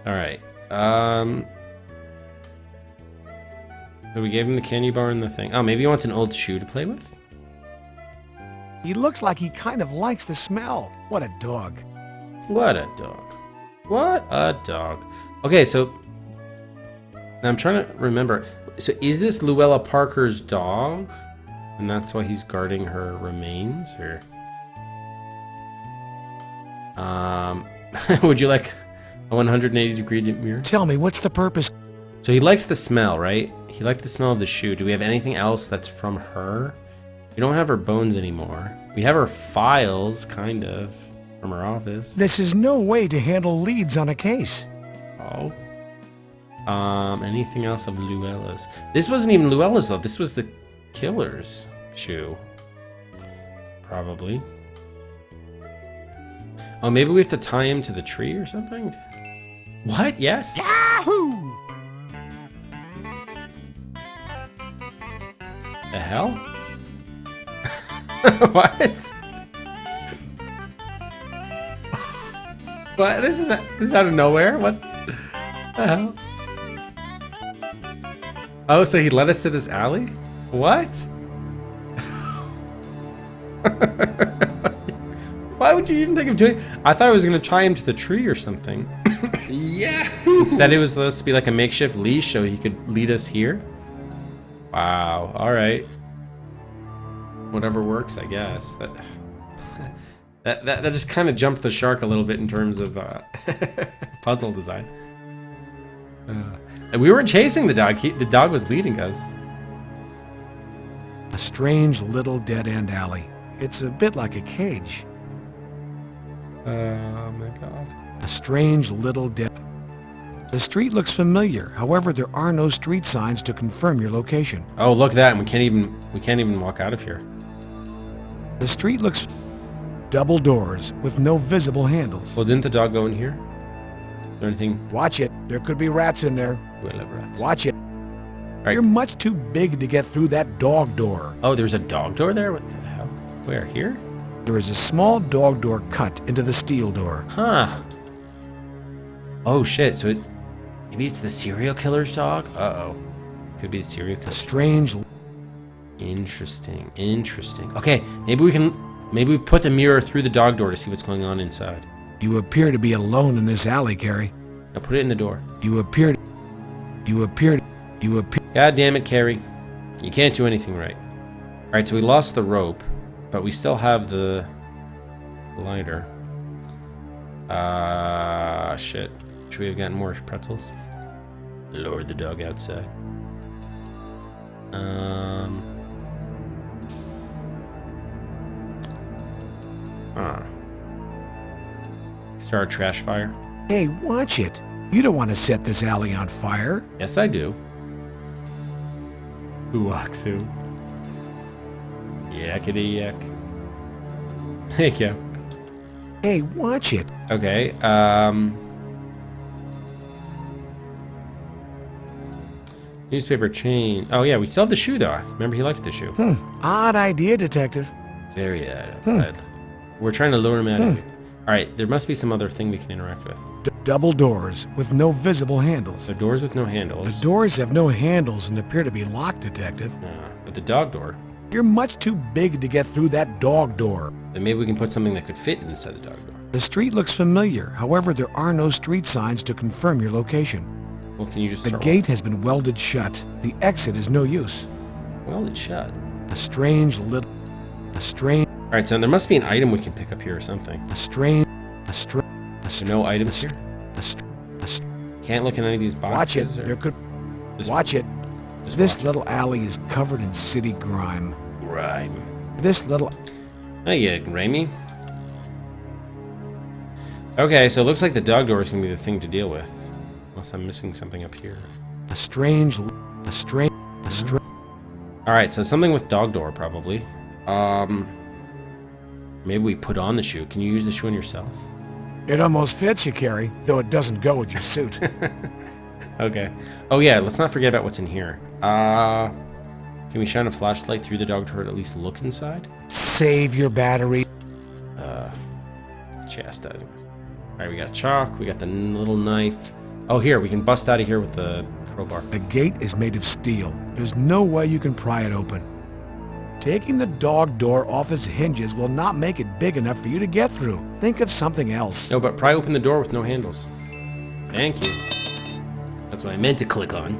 All right. So we gave him the candy bar and the thing. Oh, maybe he wants an old shoe to play with? He looks like he kind of likes the smell. What a dog. What a dog. What a dog. Okay, so now I'm trying to remember. So is this Luella Parker's dog? And that's why he's guarding her remains? Or would you like a 180-degree mirror? Tell me, what's the purpose? So he liked the smell, right? He liked the smell of the shoe. Do we have anything else that's from her? We don't have her bones anymore. We have her files, kind of, from her office. This is no way to handle leads on a case. Oh. Anything else of Luella's? This wasn't even Luella's, though. This was the killer's shoe. Probably. Oh, maybe we have to tie him to the tree or something? What? Yes? Yahoo! The hell? What? What? This is out of nowhere? What the hell? Oh, so he led us to this alley? What? Why would you even think of doing? I thought I was gonna tie him to the tree or something. Yeah. Instead, it was supposed to be like a makeshift leash so he could lead us here. Wow. All right. Whatever works, I guess. That just kind of jumped the shark a little bit in terms of puzzle design. And we weren't chasing the dog. The dog was leading us. A strange little dead-end alley. It's a bit like a cage. Oh my god. A strange little dead... The street looks familiar. However, there are no street signs to confirm your location. Oh, look at that. And we can't even walk out of here. The street looks... Double doors with no visible handles. Well, didn't the dog go in here? Is there anything? Watch it. There could be rats in there. Whatever. Watch it. Right. You're much too big to get through that dog door. Oh, there's a dog door there? What the hell? Where? Here? There is a small dog door cut into the steel door. Huh. Oh shit. So maybe it's the serial killer's dog? Uh-oh. Could be the serial A killer. strange... Interesting. Okay, maybe we put the mirror through the dog door to see what's going on inside. You appear to be alone in this alley, Carrie. Now put it in the door. You appear... God damn it, Carrie. You can't do anything right. Alright, so we lost the rope, but we still have the lighter. Shit. Should we have gotten more pretzels? Lower the dog outside. Start a trash fire. Hey, watch it. You don't want to set this alley on fire. Yes, I do. Who walks who? Yakety yak. There you go. Hey, watch it. Okay, newspaper chain. Oh yeah, we still have the shoe though. Remember, he liked the shoe. Odd idea, Detective. Very odd. We're trying to lure him out of here. Alright, there must be some other thing we can interact with. Double doors with no visible handles. So doors with no handles. The doors have no handles and appear to be locked, Detective. But the dog door. You're much too big to get through that dog door. Then maybe we can put something that could fit inside the dog door. The street looks familiar. However, there are no street signs to confirm your location. Well, can you just The start gate has been welded shut. The exit is no use. Well, it's shut. The strange little... The strange... Alright, so there must be an item we can pick up here or something. The strange... The strange... There are no items here? Can't look in any of these Watch it. boxes? There could... Just Watch it. just This watch little alley is covered in city grime. it. Grime. This little... Oh yeah, Raimi. Okay, so it looks like the dog door is going to be the thing to deal with. Unless I'm missing something up here. The strange... The strange... The strange... Alright, so something with dog door, probably. Maybe we put on the shoe. Can you use the shoe on yourself? It almost fits you, Carrie, though it doesn't go with your suit. Okay. Oh yeah, let's not forget about what's in here. Can we shine a flashlight through the dog door to at least look inside? Save your battery. Chastising. Alright, we got chalk, we got the little knife. Oh, here, we can bust out of here with the crowbar. The gate is made of steel. There's no way you can pry it open. Taking the dog door off its hinges will not make it big enough for you to get through. Think of something else. No, but pry open the door with no handles. Thank you. That's what I meant to click on.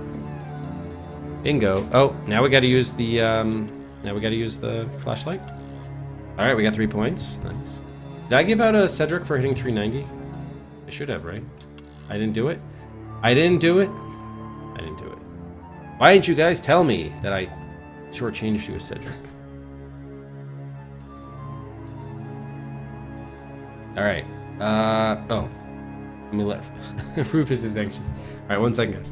Bingo. Oh, now we got to use the flashlight. All right, we got 3 points. Nice. Did I give out a Cedric for hitting 390? I should have, right? I didn't do it. I didn't do it. I didn't do it. Why didn't you guys tell me that I shortchanged you a Cedric? All right. Oh. Let me let... Rufus is anxious. All right, 1 second, guys.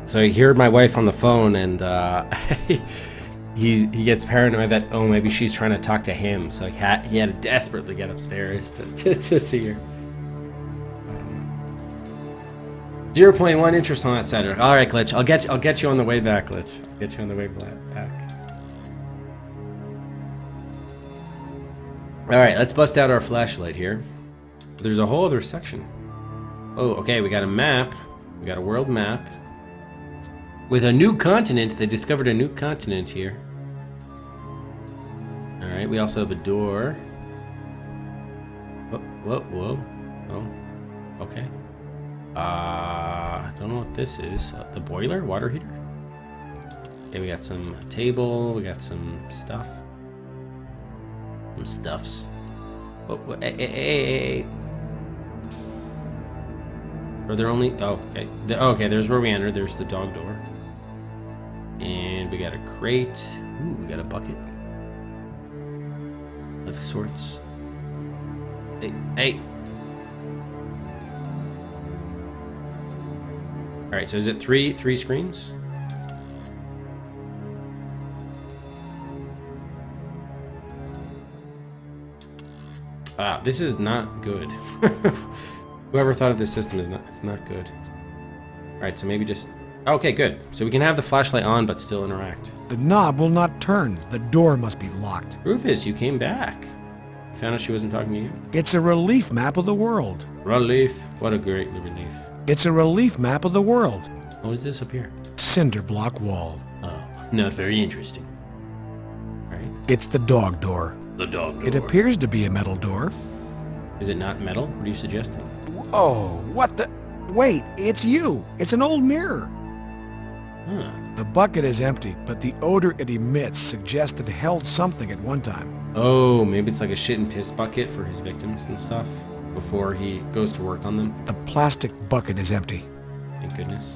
So I hear my wife on the phone, and he gets paranoid that, oh, maybe she's trying to talk to him. So he had to desperately get upstairs to see her. 0.1 interest on that Saturday. All right, Glitch. I'll get you on the way back, Glitch. I'll get you on the way back. All right, let's bust out our flashlight here. There's a whole other section. Oh, okay. We got a map. We got a world map. With a new continent. They discovered a new continent here. Alright, we also have a door. Whoa. Oh, okay. I don't know what this is. The boiler? Water heater? Okay, we got some table. We got some stuff. Some stuffs. Oh, hey. Are there only... Oh, okay. Okay, there's where we entered. There's the dog door. And we got a crate. Ooh, we got a bucket of sorts. Hey. All right, so is it three screens? This is not good. Whoever thought of this system it's not good. All right, so maybe just... Okay, good. So we can have the flashlight on, but still interact. The knob will not turn. The door must be locked. Rufus, you came back. You found out she wasn't talking to you? It's a relief map of the world. Relief? What a great relief. It's a relief map of the world. What is this up here? Cinder block wall. Oh, not very interesting. All right. It's the dog door. The dog door. It appears to be a metal door. Is it not metal? What are you suggesting? Oh, what the... Wait, it's you. It's an old mirror. Huh. The bucket is empty, but the odor it emits suggests it held something at one time. Oh, maybe it's like a shit and piss bucket for his victims and stuff before he goes to work on them. The plastic bucket is empty. Thank goodness.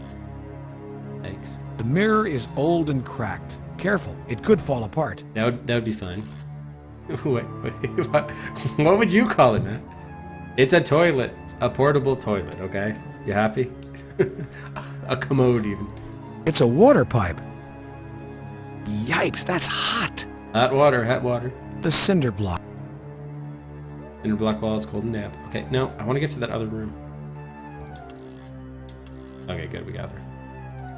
Thanks. The mirror is old and cracked. Careful, it could fall apart. That would be fine. Wait, what would you call it, man? It's a toilet. A portable toilet, okay? You happy? A commode, even. It's a water pipe. Yipes, that's hot. Hot water. The cinder block. Cinder block wall is cold and damp. Okay, no, I want to get to that other room. Okay, good, we got there.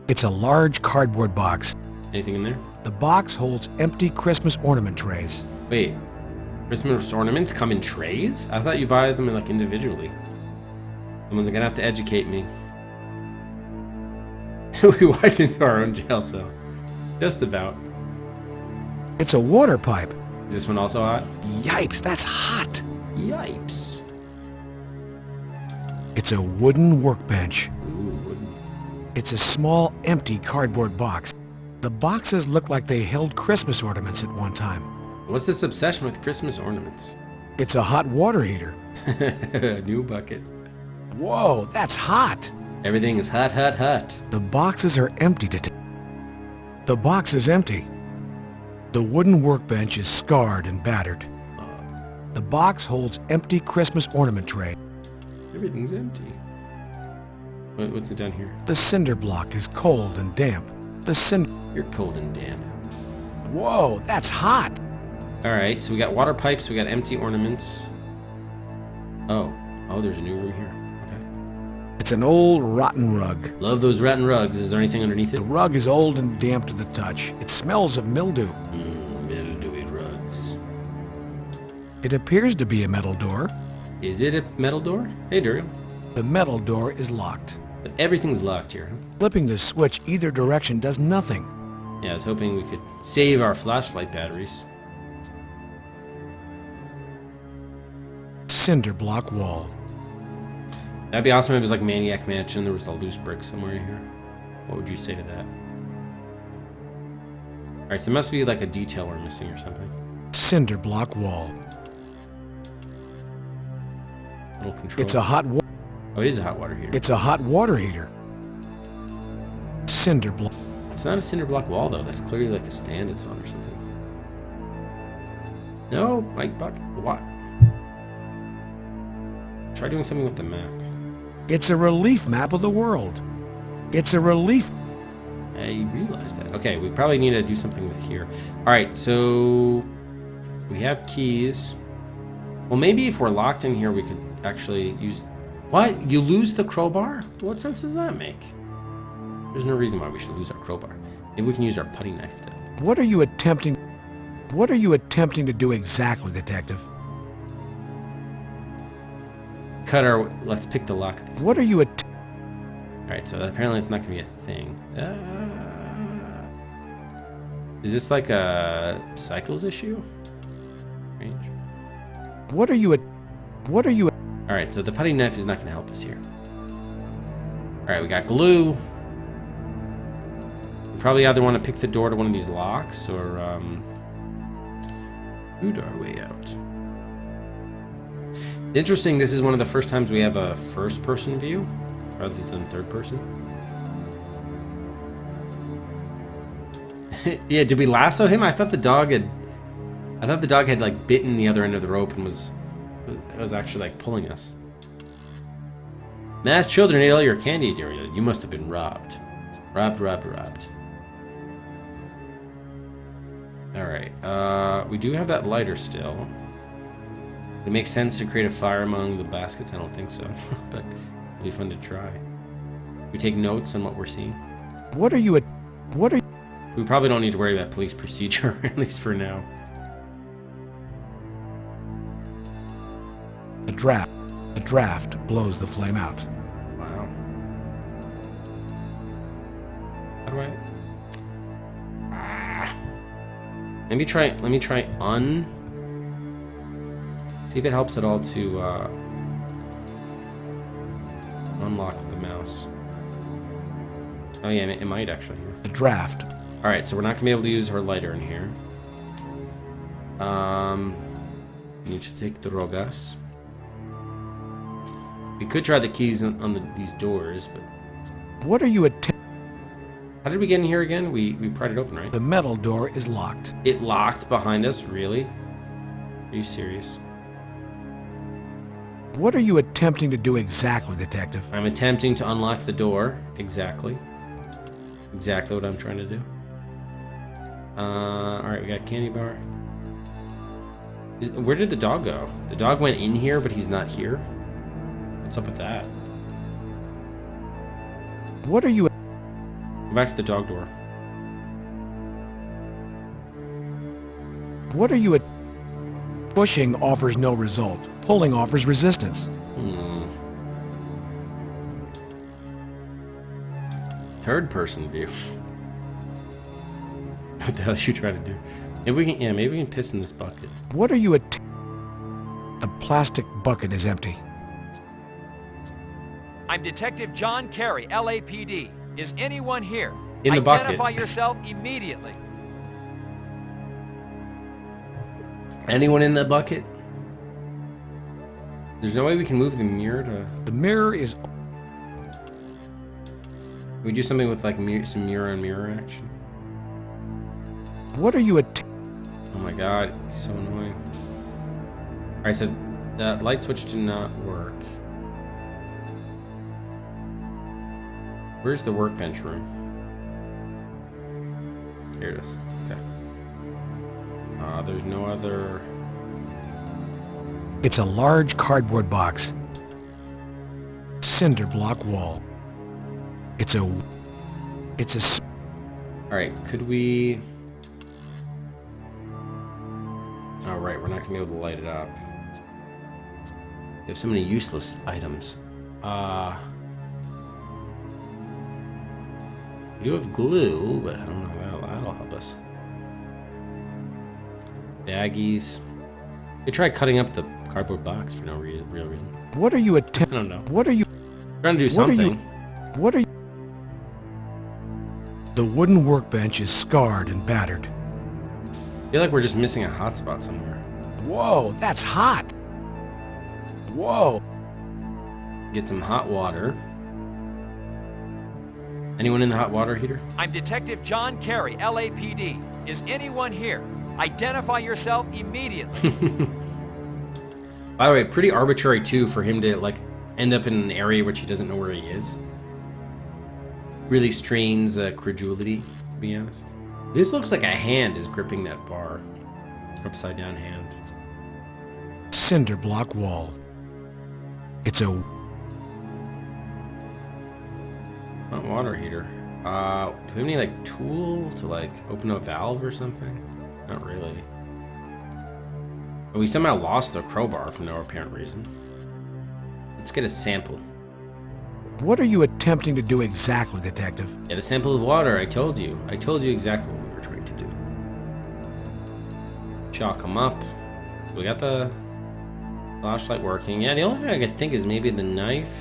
It's a large cardboard box. Anything in there? The box holds empty Christmas ornament trays. Wait, Christmas ornaments come in trays? I thought you buy them like individually. Someone's gonna have to educate me. We walked into our own jail cell. Just about. It's a water pipe. Is this one also hot? Yipes, that's hot. Yipes. It's a wooden workbench. Ooh, wooden. It's a small, empty cardboard box. The boxes look like they held Christmas ornaments at one time. What's this obsession with Christmas ornaments? It's a hot water heater. New bucket. Whoa, that's hot. Everything is hot. The boxes are empty today. The box is empty. The wooden workbench is scarred and battered. The box holds empty Christmas ornament tray. Everything's empty. What's it down here? The cinder block is cold and damp. You're cold and damp. Whoa, that's hot. Alright, so we got water pipes, we got empty ornaments. Oh, there's a new room here. Okay. The It's an old, rotten rug. Love those rotten rugs. Is there anything underneath The it? rug is old and damp to the touch. It smells of mildew. Mildewy rugs. It appears to be a metal door. Is it a metal door? Hey, Duriel. The metal door is locked. But everything's locked here, huh? Flipping the switch either direction does nothing. Yeah, I was hoping we could save our flashlight batteries. Cinder block wall. That'd be awesome if it was like Maniac Mansion. There was a loose brick somewhere in here. What would you say to that? Alright, so there must be like a detail we're missing or something. Cinder block wall. Little control. It's a hot wa- Oh, it is a hot water heater. It's a hot water heater. Cinder block. It's not a cinder block wall though. That's clearly like a stand it's on or something. No, Mike Buck. What? Try doing something with the map. It's a relief map of the world. It's a relief. I realize that. Okay, we probably need to do something with here. Alright, so we have keys. Well, maybe if we're locked in here, we could actually use... What? You lose the crowbar? What sense does that make? There's no reason why we should lose our crowbar. Maybe we can use our putty knife to... What are you attempting to do exactly, Detective? Cut our... Let's pick the lock. What are you Alright, so apparently it's not going to be a thing. Is this like a cycles issue? Strange. What are you Alright, so the putty knife is not going to help us here. Alright, we got glue. We probably either want to pick the door to one of these locks or shoot our way out. Interesting, this is one of the first times we have a first-person view rather than third-person. Yeah, did we lasso him? I thought the dog had like bitten the other end of the rope and was actually like pulling us. Mass children ate all your candy, Daria. You must have been robbed. Robbed. Alright, we do have that lighter still. It makes sense to create a fire among the baskets? I don't think so, but it'll be fun to try. We take notes on what we're seeing. We probably don't need to worry about police procedure, at least for now. The draft blows the flame out. Wow. How do I... Let me try See if it helps at all to unlock the mouse. Oh yeah, it might actually. The draft. Alright, so we're not going to be able to use her lighter in here. Need to take the rogas. We could try the keys on these doors, but... How did we get in here again? We pried it open, right? The metal door is locked. It locked behind us? Really? Are you serious? What are you attempting to do exactly, Detective? I'm attempting to unlock the door. Exactly. Exactly what I'm trying to do. Alright, we got candy bar. Where did the dog go? The dog went in here, but he's not here? What's up with that? What are you... Go back to the dog door. What are you... Pushing offers no result. Pulling offers resistance. Third person view. What the hell are you trying to do? Maybe we can piss in this bucket. What are you The plastic bucket is empty. I'm Detective John Carey, LAPD. Is anyone here? In the bucket. Identify yourself immediately. Anyone in the bucket? There's no way we can move the mirror to... The mirror is... Can we do something with like some mirror on mirror action? What are you Oh my god, he's so annoying. Alright, so that light switch did not work. Where's the workbench room? Here it is. Okay. There's no other... It's a large cardboard box. cinder block wall. It's a Alright, could we... Oh, right, we're not going to be able to light it up. We have so many useless items. We do have glue, but I don't know if that'll help us. Baggies. We tried cutting up the cardboard box for no real reason. What are you I attempting? don't know. What are you? Trying to do What are you- something. What are you? The wooden workbench is scarred and battered. I feel like we're just missing a hotspot somewhere. Whoa, that's hot. Whoa. Get some hot water. Anyone in the hot water heater? I'm Detective John Carey, LAPD. Is anyone here? Identify yourself immediately. By the way, pretty arbitrary too for him to like end up in an area which he doesn't know where he is. Really strains credulity, to be honest. This looks like a hand is gripping that bar. Upside down hand. Cinder block wall. It's a Hot water heater. Do we have any like tool to like open a valve or something? Not really. But we somehow lost the crowbar for no apparent reason. Let's get a sample. What are you attempting to do exactly, Detective? Get a sample of water, I told you. I told you exactly what we were trying to do. Chalk them up. We got the flashlight working. Yeah, the only thing I could think is maybe the knife.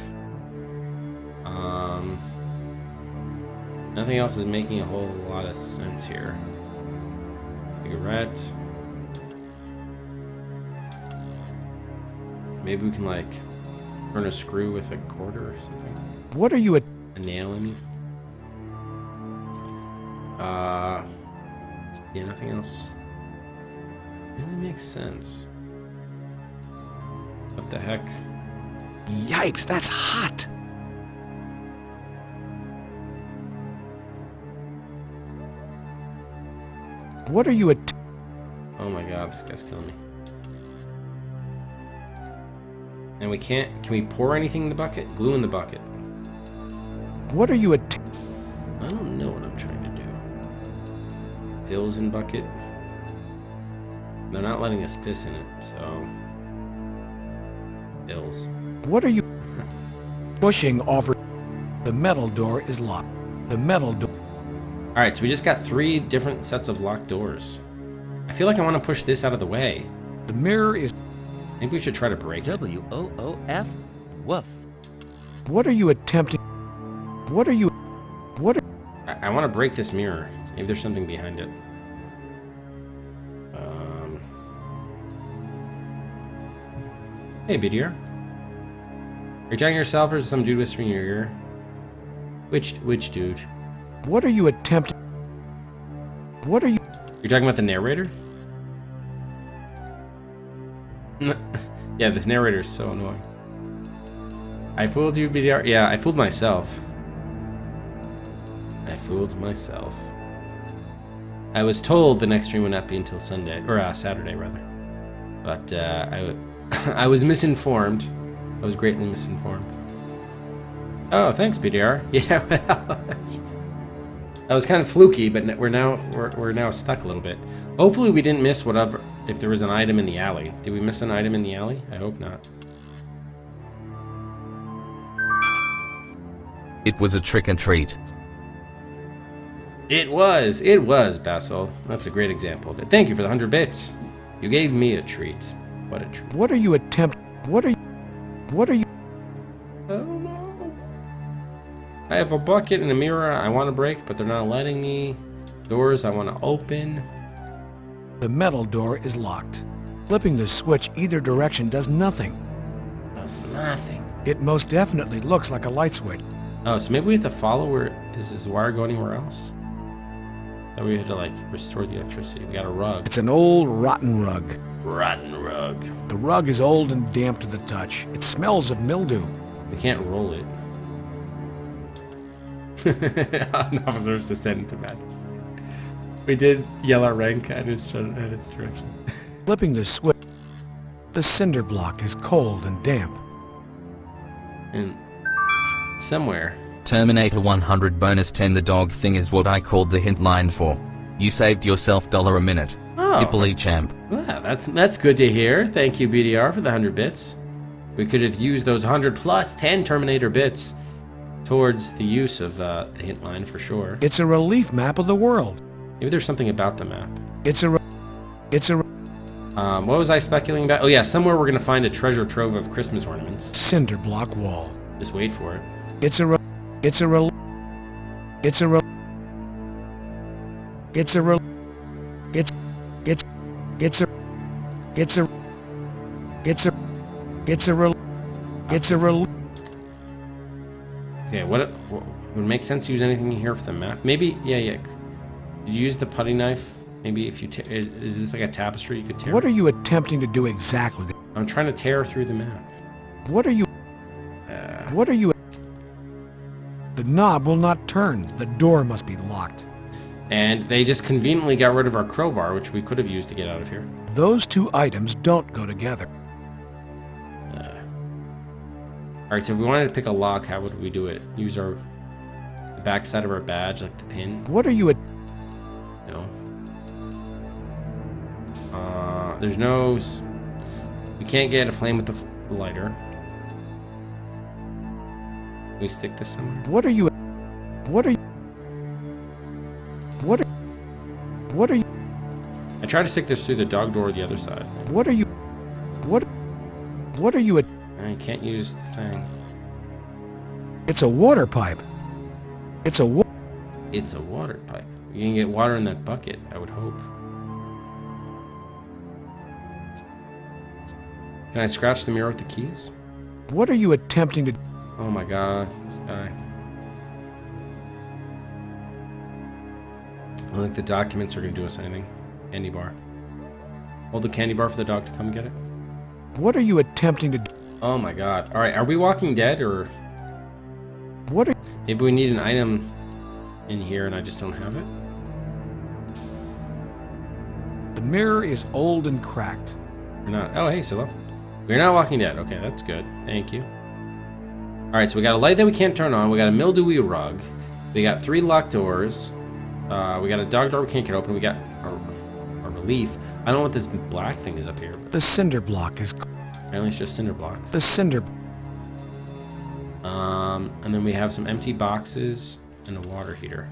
Nothing else is making a whole lot of sense here. Cigarette. Maybe we can like turn a screw with a quarter or something. What are you A nail, I mean. Yeah, nothing else really makes sense. What the heck? Yipes, that's hot. What are you Oh my god, this guy's killing me. And we can't... Can we pour anything in the bucket? Glue in the bucket. What are you I don't know what I'm trying to do. Pills in bucket. They're not letting us piss in it, so... Pills. What are you pushing over? The metal door is locked. The metal door. Alright, so we just got 3 different sets of locked doors. I feel like I want to push this out of the way. The mirror is. Maybe we should try to break it. W-O-O-F. Woof. What are you attempting? What are you? What? I want to break this mirror. Maybe there's something behind it. Hey, BDR. Are you talking to yourself or is some dude whispering in your ear? Which dude? What are you attempting? What are you? You're talking about the narrator? Yeah, this narrator is so annoying. I fooled you, BDR. Yeah, I fooled myself. I fooled myself. I was told the next stream would not be until Sunday, or Saturday rather. But I was misinformed. I was greatly misinformed. Oh, thanks, BDR. Yeah, well, that was kind of fluky, but we're now stuck a little bit. Hopefully, we didn't miss whatever. If there was an item in the alley, did we miss an item in the alley? I hope not. It was a trick and treat. It was, Basil. That's a great example of it. Thank you for the 100 bits. You gave me a treat. What a treat. What are you attempting? What are you? What are you? I don't know. I have a bucket and a mirror I want to break, but they're not letting me. Doors I want to open. The metal door is locked. Flipping the switch either direction does nothing. Does nothing. It most definitely looks like a light switch. Oh, so maybe we have to follow where... Does this wire go anywhere else? That we had to, like, restore the electricity. We got a rug. It's an old rotten rug. Rotten rug. The rug is old and damp to the touch. It smells of mildew. We can't roll it. An officer's descent into madness. We did yell our rank at its direction. Flipping the switch, the cinder block is cold and damp. And Somewhere. Terminator 100 bonus 10. The dog thing is what I called the hint line for. You saved yourself $1 a minute. Oh. Ipoli champ. Yeah, that's good to hear. Thank you, BDR, for the 100 bits. We could have used those 100 plus 10 Terminator bits towards the use of the hint line for sure. It's a relief map of the world. Maybe there's something about the map. It's a What was I speculating about? Oh yeah, somewhere we're gonna find a treasure trove of Christmas ornaments. cinder block wall. Just wait for it. It's a re- it's a re- it's a re- it's a re- it's it's it's a it's a it's a it's a re- it's a re- Okay, what would make sense to use anything here for the map? Maybe, yeah. Did you use the putty knife? Maybe if you is this like a tapestry you could tear? What are you attempting to do exactly? I'm trying to tear through the map. What are you The knob will not turn. The door must be locked. And they just conveniently got rid of our crowbar, which we could have used to get out of here. Those two items don't go together. Alright, so if we wanted to pick a lock, how would we do it? Use the back side of our badge, like the pin? What are you No. There's no... We can't get a flame with the lighter. Can we stick this somewhere? What are you What are you What are you I tried to stick this through the dog door the other side. What are you What are you I can't use the thing. It's a water pipe. It's a It's a water pipe. You can get water in that bucket, I would hope. Can I scratch the mirror with the keys? What are you attempting to Oh my god, this guy. I don't think the documents are going to do us anything. Candy bar. Hold the candy bar for the dog to come get it. What are you attempting to do? Oh my god. Alright, are we Walking Dead or... What are Maybe we need an item in here and I just don't have it? The mirror is old and cracked. We're not. Oh, hey, Scylla. We're not Walking Dead. Okay, that's good. Thank you. Alright, so we got a light that we can't turn on. We got a mildewy rug. We got 3 locked doors. We got a dog door we can't get open. We got a relief. I don't know what this black thing is up here. But The cinder block is apparently it's just cinder block. the cinder. And then we have some empty boxes and a water heater.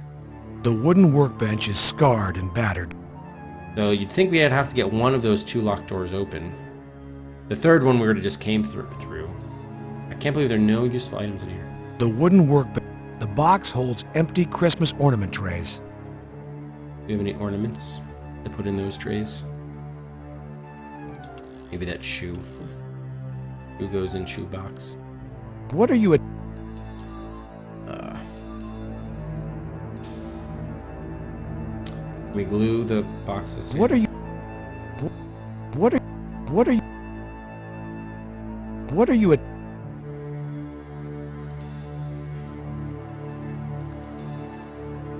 The wooden workbench is scarred and battered. So you'd think we'd have to get one of those 2 locked doors open. The third one we would have just came through. I can't believe there are no useful items in here. The wooden workbench. The box holds empty Christmas ornament trays. Do we have any ornaments to put in those trays? Maybe that shoe. Who goes in shoe box? What are you Can we glue the boxes together? What are you What are What are you What are you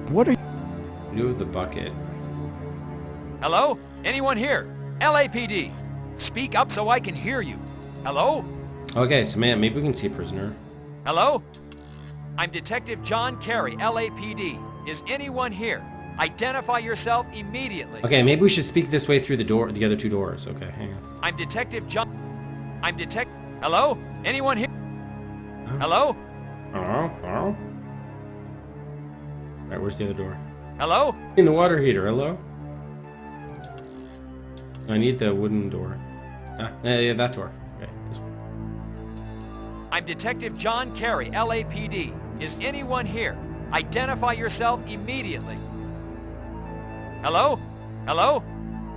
What are you do with the bucket? Hello? Anyone here? LAPD. Speak up so I can hear you. Hello? Okay, so man, maybe we can see a prisoner. Hello? I'm Detective John Carey, LAPD. Is anyone here? Identify yourself immediately. Okay, maybe we should speak this way through the door, the other 2 doors. Okay, hang on. I'm Detective John... Hello? Anyone here? Hello? Hello? Hello? Alright, where's the other door? Hello? In the water heater, hello? I need the wooden door. Yeah, that door. Okay, this one. I'm Detective John Carey, LAPD. Is anyone here? Identify yourself immediately. Hello? Hello?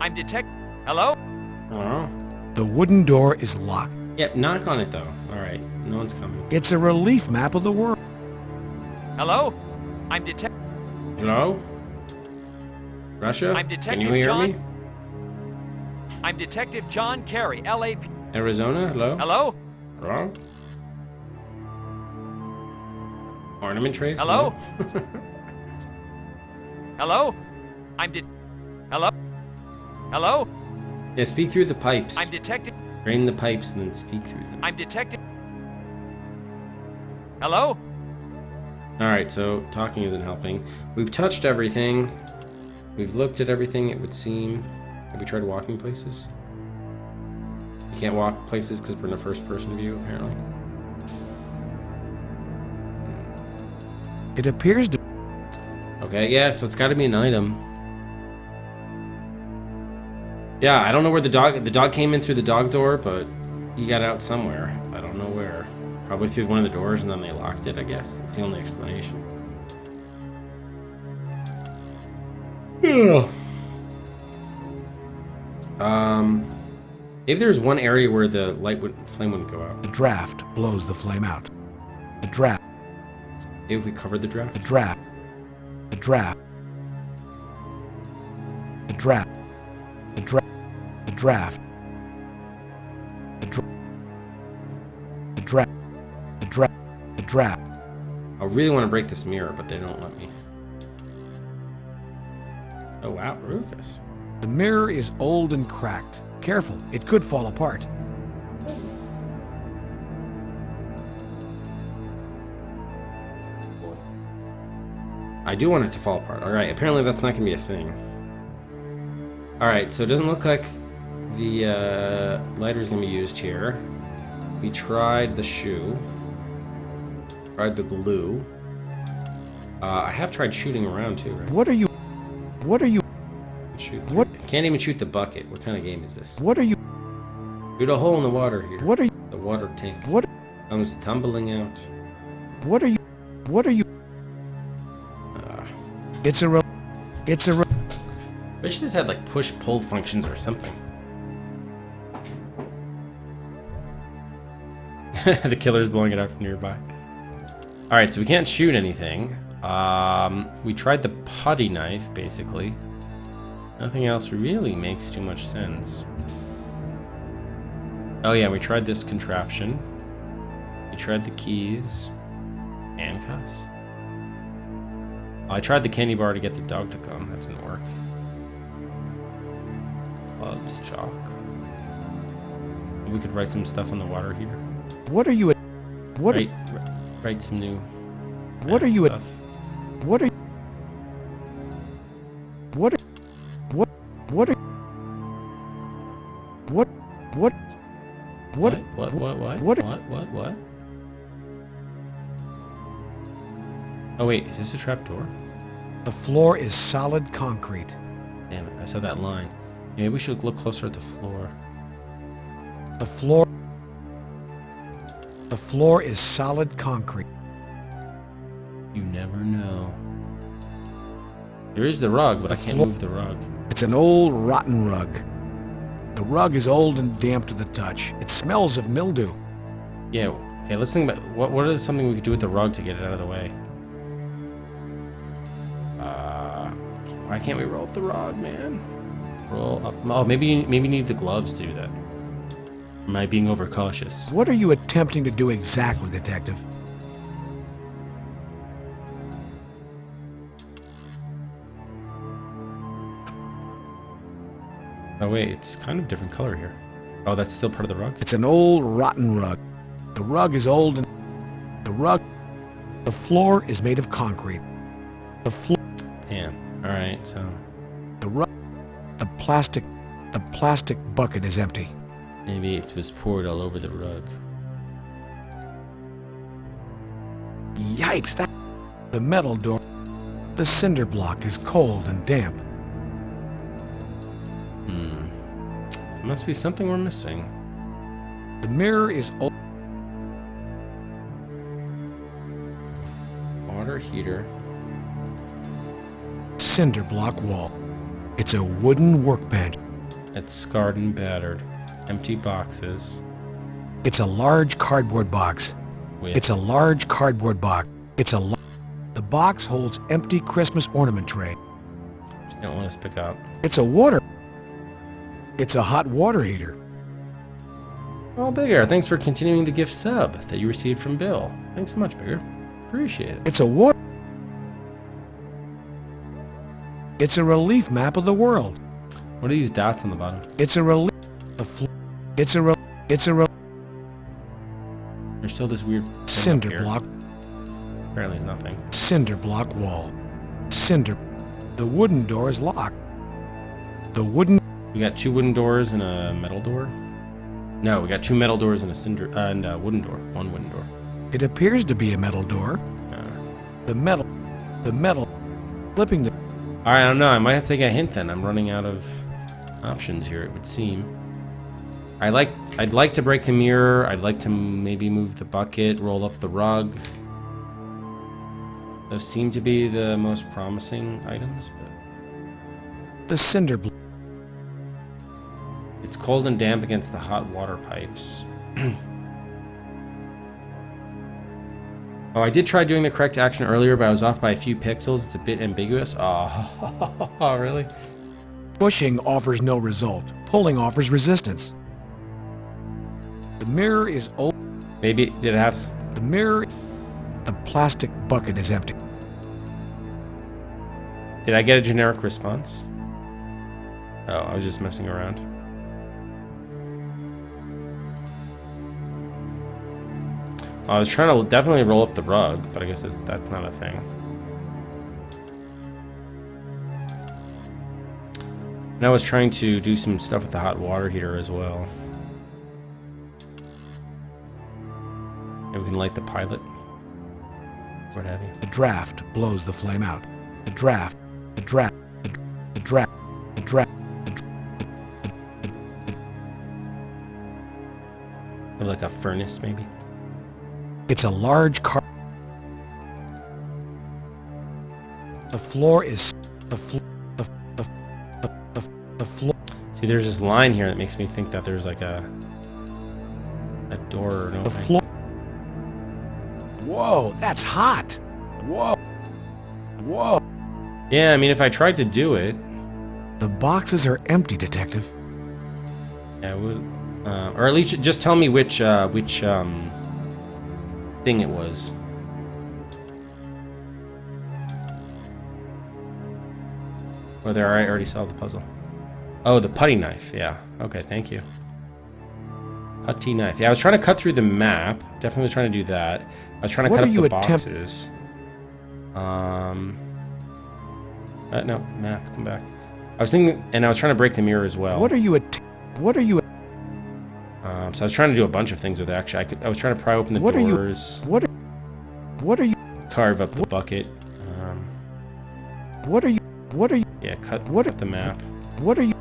I'm Detective... Hello? Hello? The wooden door is locked. Yep, knock on it though. Alright, no one's coming. It's a relief map of the world. Hello? I'm Detective... Hello? Russia? I'm Can Detective you hear John... me? I'm Detective John Carey, LAPD. Arizona? Hello? Hello? Hello? Ornament trays? Hello? Hello? Hello? Hello? Yeah, speak through the pipes. I'm Detective... Drain the pipes and then speak through them. I'm Detective... Hello? Alright, so talking isn't helping. We've touched everything. We've looked at everything, it would seem. Have we tried walking places? You can't walk places because we're in a first-person view, apparently. It appears to... Okay, yeah, so it's got to be an item. Yeah, I don't know where the dog came in through the dog door, but he got out somewhere. I don't know where. Probably through one of the doors and then they locked it, I guess. That's the only explanation. Yeah. Maybe there's one area where the flame wouldn't go out. The draft blows the flame out. The draft. Maybe if we covered the draft. The draft. The draft. The draft. The draft. The draft. The draft. The draft. The draft. The draft. I really want to break this mirror, but they don't let me. Oh wow, Rufus. The mirror is old and cracked. Careful, it could fall apart. I do want it to fall apart. Alright, apparently that's not going to be a thing. Alright, so it doesn't look like the lighter's going to be used here. We tried the shoe. Tried the glue. I have tried shooting around too, right? What are you... What are you... Shoot. What? Can't even shoot the bucket. What kind of game is this? What are you... Shoot a hole in the water here. What are you... The water tank. What... Comes tumbling out. What are you... What are you... It's a... It's a... Wish this had like push-pull functions or something. The killer's blowing it out from nearby. Alright, so we can't shoot anything. We tried the putty knife, basically. Nothing else really makes too much sense. Oh yeah, we tried this contraption. We tried the keys. Handcuffs. I tried the candy bar to get the dog to come. That didn't work. Clubs, chalk. Maybe we could write some stuff on the water heater. What are you... What... Write some new... What are you... stuff. What are... What are... What... What are... What... What... What... What? Oh wait, is this a trap door? The floor is solid concrete. Damn it, I saw that line. Maybe we should look closer at the floor. The floor... The floor is solid concrete. You never know. There is the rug, but I can't move the rug. It's an old, rotten rug. The rug is old and damp to the touch. It smells of mildew. Yeah, okay, let's think about... What is something we could do with the rug to get it out of the way? Why can't we roll up the rug, man? Roll up... Oh, maybe you need the gloves to do that. Am I being overcautious? What are you attempting to do exactly, Detective? Oh wait, it's kind of different color here. Oh, that's still part of the rug? It's an old, rotten rug. The rug is old and... The floor is made of concrete. The floor... Damn. Alright, so... The rug... The plastic bucket is empty. Maybe it was poured all over the rug. Yipes! The metal door... The cinder block is cold and damp. There must be something we're missing. The mirror is old... Water heater. Cinder block wall. It's a wooden workbench. It's scarred and battered. Empty boxes. It's a large cardboard box. With It's a large cardboard box. The box holds empty Christmas ornament tray. Just don't want to pick up. It's a water... It's a hot water heater. Well, Bigger, thanks for continuing the gift sub that you received from Bill. Thanks so much, Bigger. Appreciate it. It's a water... It's a relief map of the world. What are these dots on the bottom? It's a relief... It's a There's still this weird thing up cinder here. block. Apparently there's nothing. Cinder block wall. Cinder. The wooden door is locked. The wooden... We got 2 wooden doors and a metal door. No, we got 2 metal doors and a cinder and a wooden door. 1 wooden door. It appears to be a metal door. The metal... Flipping the... All right, I don't know. I might have to take a hint then. I'm running out of options here, it would seem. I'd like to break the mirror. I'd like to maybe move the bucket, roll up the rug. Those seem to be the most promising items, but The cinder block. it's cold and damp against the hot water pipes. Oh, I did try doing the correct action earlier, but I was off by a few pixels. It's a bit ambiguous. Oh, really? Pushing offers no result. Pulling offers resistance. The mirror is open. Maybe did it have? The mirror... The plastic bucket is empty. Did I get a generic response? Oh, I was just messing around. I was trying to definitely roll up the rug, but I guess that's not a thing. And I was trying to do some stuff with the hot water heater as well. Maybe we can light the pilot. What have you. The draft blows the flame out. The draft. The draft. The draft. The draft. Like a furnace, maybe? It's a large car. The floor is... The floor... The floor... See, there's this line here that makes me think that there's like a door or an The opening. floor... Whoa, that's hot! Whoa! Whoa! Yeah, I mean, if I tried to do it, The boxes are empty, Detective. yeah, it would, or at least just tell me which thing it was. Whether I already solved the puzzle. Oh, the putty knife. Yeah. Okay, thank you. Putty knife. Yeah, I was trying to cut through the map. Definitely was trying to do that. I was trying to What cut are up you the boxes. No, map, come back. I was thinking, and I was trying to break the mirror as well. What are you So I was trying to do a bunch of things with it. Actually, I was trying to pry open the What are you- doors, What are you... carve up the bucket. What are you... Yeah, cut What- the map. What are you...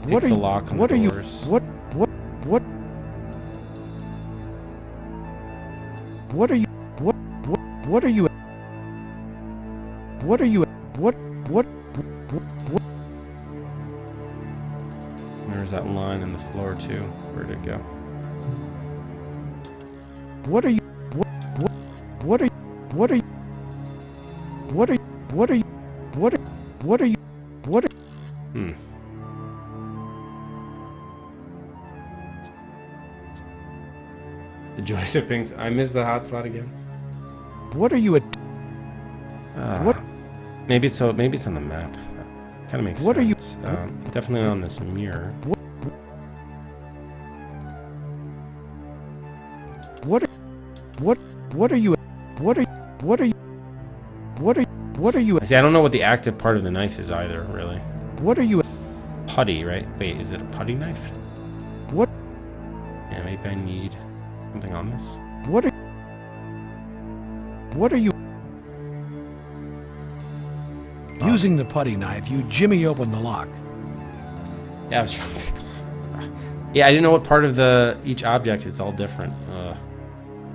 Pick What are the you... lock on What the are you... doors. What are you... What are you... What are you... What... There's that line in the floor too. Where'd it go? What are you... What are you... What are you... What are you... What are you... What are you... What are... Hmm. The joys of Pinks. I missed the hotspot again. What are you... What- Maybe it's on the map. Kind of makes What are you- sense. Definitely not on this mirror. What are you... What are you... What are you... See, I don't know what the active part of the knife is either, really. What are you... Putty, right? Wait, is it a putty knife? What... Yeah, maybe I need something on this. What are... What are you... Using the putty knife, you jimmy open the lock. Yeah, I was trying to pick the Yeah, I didn't know what part of each object is all different.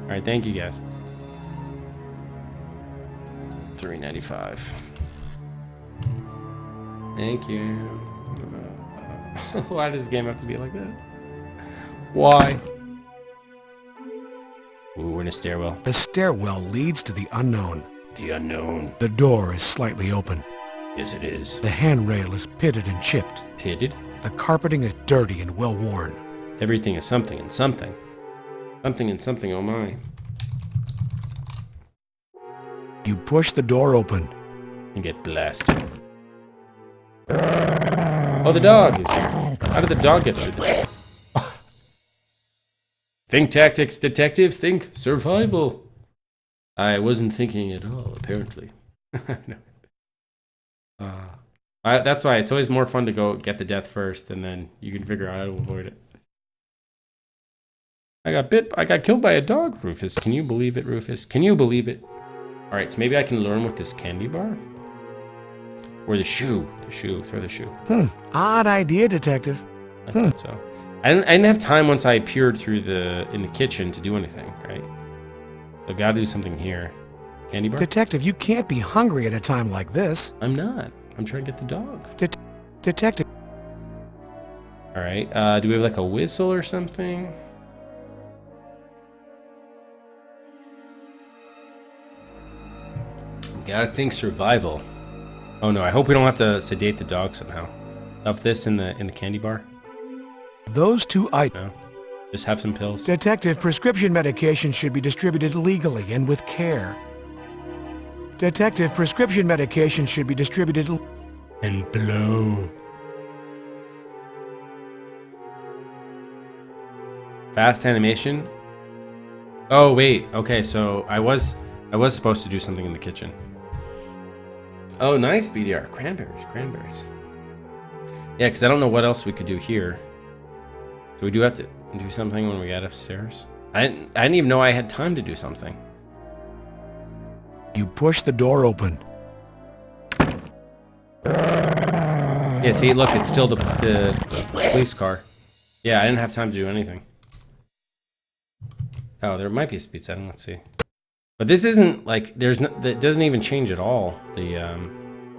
Alright, thank you guys. $3.95. Thank you. Why does this game have to be like that? Why? Ooh, we're in a stairwell. The stairwell leads to the unknown. The unknown. The door is slightly open. Yes, it is. The handrail is pitted and chipped. Pitted? The carpeting is dirty and well worn. Everything is something and something. Something and something, oh my. You push the door open. And get blasted. Oh, the dog is here. How did the dog get through this? Think tactics, detective. Think survival. I wasn't thinking at all, apparently. That's why it's always more fun to go get the death first, and then you can figure out how to avoid it. I got killed by a dog, Rufus. Can you believe it, Rufus? Can you believe it? All right, so maybe I can learn with this candy bar? Or the shoe. The shoe. Throw the shoe. Odd idea, Detective. I thought so. I didn't have time once I appeared in the kitchen to do anything, right? So gotta do something here. Candy bar? Detective, you can't be hungry at a time like this. I'm not. I'm trying to get the dog. Detective. All right. Do we have like a whistle or something? Gotta think survival. Oh no! I hope we don't have to sedate the dog somehow. Stuff this in the candy bar. Those two items. No. Just have some pills. Detective, prescription medication should be distributed legally and with care. Detective, prescription medication should be distributed And blow. Fast animation. Oh wait. Okay, so I was supposed to do something in the kitchen. Oh, nice BDR. Cranberries. Yeah, because I don't know what else we could do here. So we do have to do something when we get upstairs. I didn't even know I had time to do something. You push the door open. Yeah, see, look, it's still the police car. Yeah, I didn't have time to do anything. Oh, there might be a speed setting. Let's see. But this isn't like that doesn't even change at all. The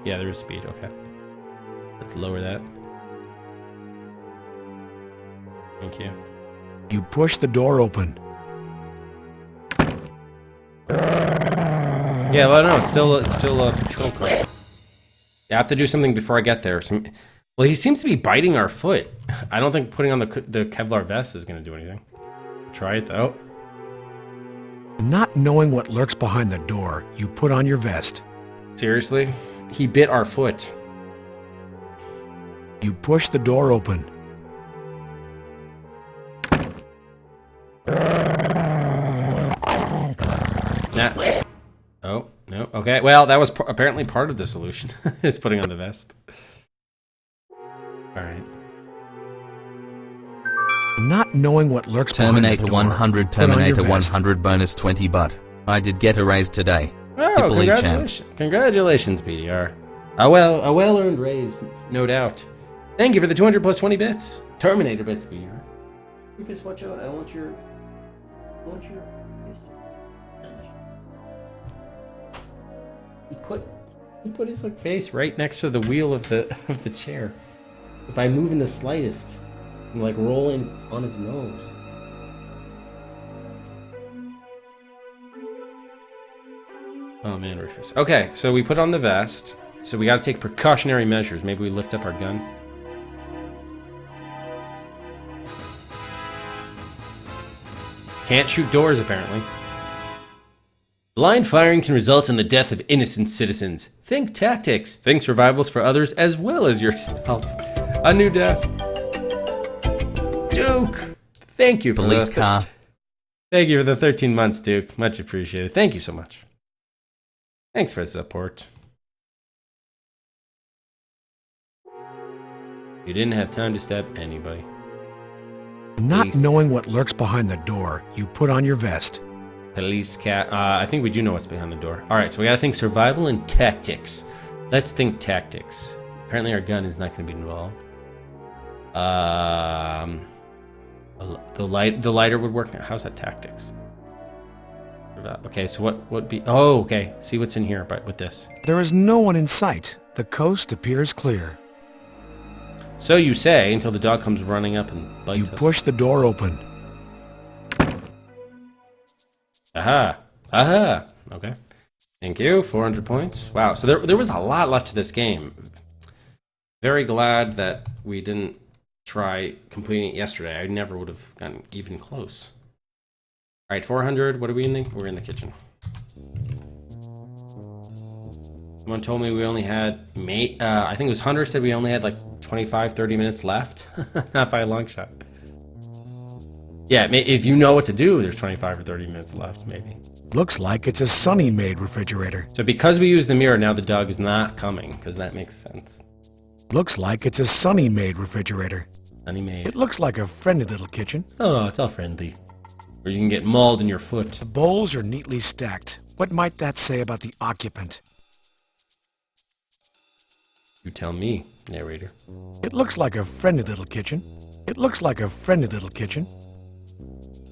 yeah, there is speed. Okay, let's lower that. Thank you. You push the door open. Yeah, well, no, it's still a control car. Yeah, I have to do something before I get there. Well, he seems to be biting our foot. I don't think putting on the Kevlar vest is going to do anything. Try it though. Not knowing what lurks behind the door, you put on your vest. Seriously? He bit our foot. You push the door open. Snaps. Oh, no. Okay, well, that was apparently part of the solution, is putting on the vest. Alright. Not knowing what lurks Terminator behind the door, 100, put on your Terminator vest. 100 bonus 20 but I did get a raise today. Oh, Hippolyte champ. congratulations. Congratulations, BDR. A well-earned raise, no doubt. Thank you for the 200 plus 20 bits. Terminator bits, BDR. Rufus, watch out. I don't want your... He put his like face right next to the wheel of the chair. If I move in the slightest, I'm like rolling on his nose. Oh man, Rufus. Okay, so we put on the vest. So we got to take precautionary measures. Maybe we lift up our gun. Can't shoot doors, apparently. Blind firing can result in the death of innocent citizens. Think tactics. Think survivals for others as well as yourself. A new death. Duke! Thank you for Police car. Thank you for the 13 months, Duke. Much appreciated. Thank you so much. Thanks for the support. You didn't have time to stab anybody. Not Police. knowing what lurks behind the door, you put on your vest. Police cat. I think we do know what's behind the door. All right, so we gotta think survival and tactics. Let's think tactics. Apparently, our gun is not going to be involved. The lighter would work now. How's that tactics? Okay, so what would be? Oh, okay. See what's in here, but with this. There is no one in sight. The coast appears clear. So you say until the dog comes running up and bites You us. push the door open. Aha. Aha. Okay. Thank you. 400 points. Wow. So there was a lot left to this game. Very glad that we didn't try completing it yesterday. I never would have gotten even close. All right, 400. What are we in? We're in the kitchen. Someone told me we only had, I think it was Hunter said we only had like 25, 30 minutes left. Not by a long shot. Yeah, if you know what to do, there's 25 or 30 minutes left, maybe. Looks like it's a Sunny-made refrigerator. So because we use the mirror, now the dog is not coming, because that makes sense. Looks like it's a Sunny-made refrigerator. Sunny made. It looks like a friendly little kitchen. Oh, it's all friendly. Or you can get mauled in your foot. The bowls are neatly stacked. What might that say about the occupant? You tell me, narrator. It looks like a friendly little kitchen. It looks like a friendly little kitchen.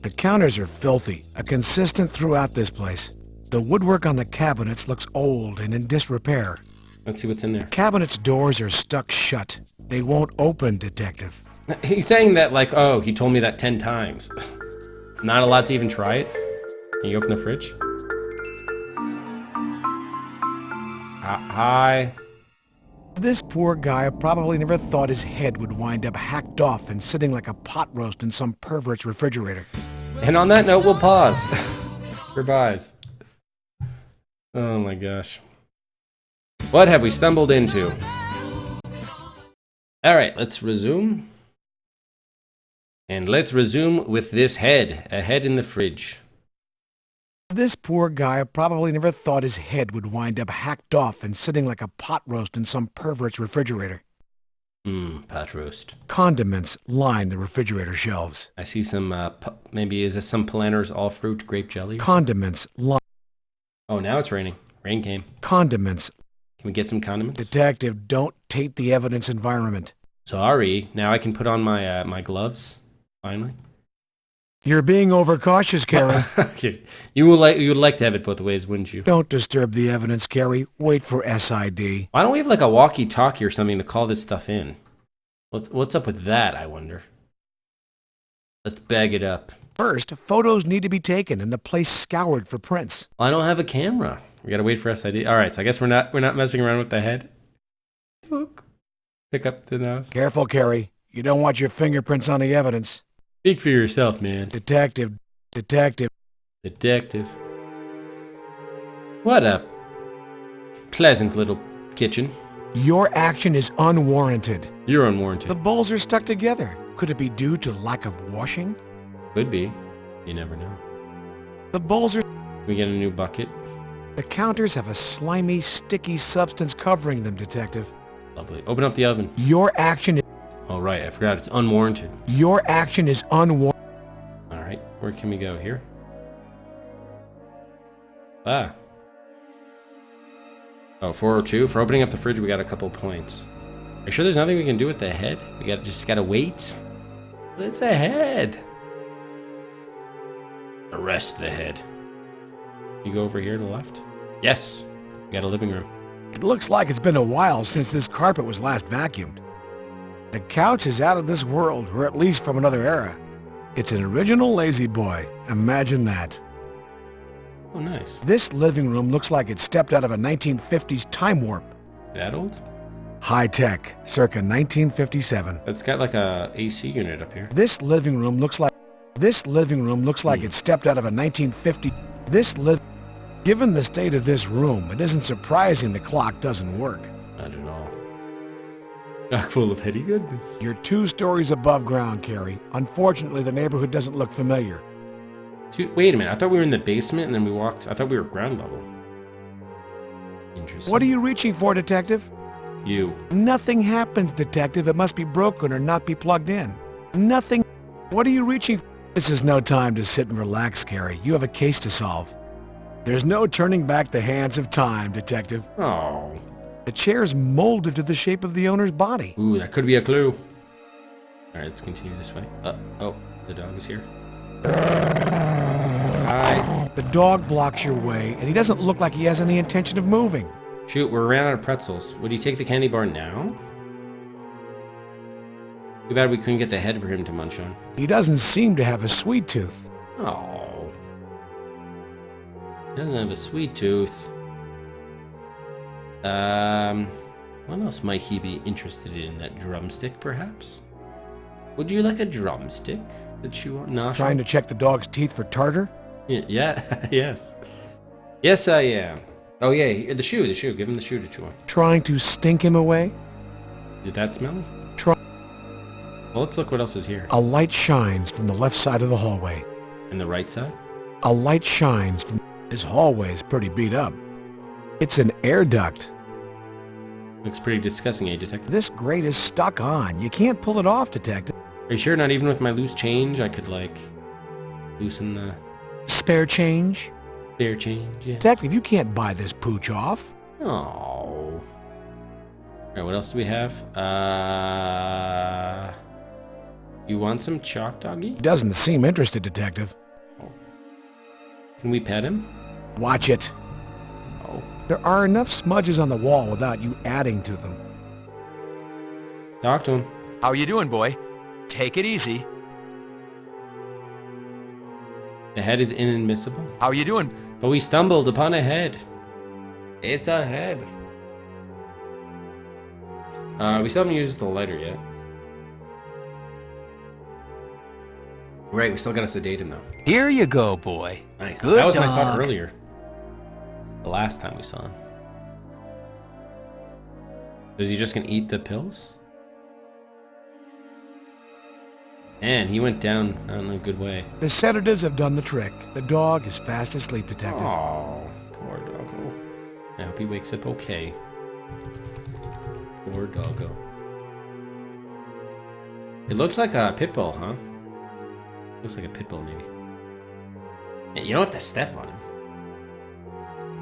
The counters are filthy, a consistent throughout this place. The woodwork on the cabinets looks old and in disrepair. Let's see what's in there. Cabinets' doors are stuck shut. They won't open, Detective. He's saying that like, oh, he told me that 10 times. Not allowed to even try it? Can you open the fridge? Hi. This poor guy probably never thought his head would wind up hacked off and sitting like a pot roast in some pervert's refrigerator. And on that note, we'll pause. Goodbyes. Oh my gosh. What have we stumbled into? All right, let's resume. And let's resume with this head. A head in the fridge. This poor guy probably never thought his head would wind up hacked off and sitting like a pot roast in some pervert's refrigerator. Pot roast. Condiments line the refrigerator shelves. I see some, maybe is this some Palander's all-fruit grape jelly? Condiments line. Oh, now it's raining. Rain came. Condiments. Can we get some condiments? Detective, don't taint the evidence environment. Sorry. Now I can put on my my gloves. Finally. You're being overcautious, Carrie. You would like to have it both ways, wouldn't you? Don't disturb the evidence, Carrie. Wait for SID. Why don't we have like a walkie-talkie or something to call this stuff in? What's up with that, I wonder? Let's bag it up. First, photos need to be taken and the place scoured for prints. Well, I don't have a camera. We gotta wait for SID. All right, so I guess we're not messing around with the head. Look. Pick up the nose. Careful, Carrie. You don't want your fingerprints on the evidence. Speak for yourself, man. Detective. What a pleasant little kitchen. Your action is unwarranted. You're The unwarranted. bowls are stuck together. Could it be due to lack of washing? Could be. You never know. The bowls are... Can we get a new bucket? The counters have a slimy, sticky substance covering them, Detective. Lovely. Open up the oven. Your action is... Oh, right. I forgot. It's unwarranted. Your action is unwarranted. All right. Where can we go? Here? Ah. Oh, 402. For opening up the fridge, we got a couple points. Are you sure there's nothing we can do with the head? We just gotta wait? But it's a head. Arrest the head. You go over here to the left? Yes. We got a living room. It looks like it's been a while since this carpet was last vacuumed. The couch is out of this world, or at least from another era. It's an original Lazy Boy. Imagine that. Oh, nice. This living room looks like it stepped out of a 1950s time warp. That old? High-tech, circa 1957. It's got like a AC unit up here. This living room looks like it stepped out of a 1950. Given the state of this room, it isn't surprising the clock doesn't work. Not at all. Chock full of heady goodness. You're 2 stories above ground, Carrie. Unfortunately, the neighborhood doesn't look familiar. Wait a minute. I thought we were in the basement and then we walked. I thought we were ground level. Interesting. What are you reaching for, Detective? You. Nothing happens, Detective. It must be broken or not be plugged in. Nothing. What are you reaching for? This is no time to sit and relax, Carrie. You have a case to solve. There's no turning back the hands of time, Detective. Oh. The chair's molded to the shape of the owner's body. Ooh, that could be a clue. All right, let's continue this way. Oh, the dog is here. Hi. The dog blocks your way, and he doesn't look like he has any intention of moving. Shoot, we're ran out of pretzels. Would you take the candy bar now? Too bad we couldn't get the head for him to munch on. He doesn't seem to have a sweet tooth. Oh. Doesn't have a sweet tooth. What else might he be interested in? That drumstick, perhaps? Would you like a drumstick that you want? No. Trying to check the dog's teeth for tartar? Yeah. Yes. Yes, I am. Oh yeah, the shoe. Give him the shoe to chew on. Trying to stink him away? Did that smelly? Well, let's look what else is here. A light shines from the left side of the hallway. And the right side? A light shines from... This hallway's pretty beat up. It's an air duct. Looks pretty disgusting, eh, Detective? This grate is stuck on. You can't pull it off, Detective. Are you sure not even with my loose change I could, like, loosen the Spare change? spare change? Yeah. Detective, you can't buy this pooch off. Oh. Alright, what else do we have? You want some chalk, doggy? Doesn't seem interested, Detective. Can we pet him? Watch it. Oh. There are enough smudges on the wall without you adding to them. Talk to him. How you doing, boy? Take it easy. The head is inadmissible. How you doing? But we stumbled upon a head. It's a head. We still haven't used the lighter yet. Right, we still gotta sedate him though. Here you go, boy. Nice. Good That was what I thought dog. earlier. The last time we saw him. Is he just gonna eat the pills? Man, he went down not in a good way. The sedatives have done the trick. The dog is fast asleep, Detective. Oh, poor doggo. I hope he wakes up okay. Poor doggo. It looks like a pit bull, huh? Looks like a pit bull, maybe. Yeah, you don't have to step on him.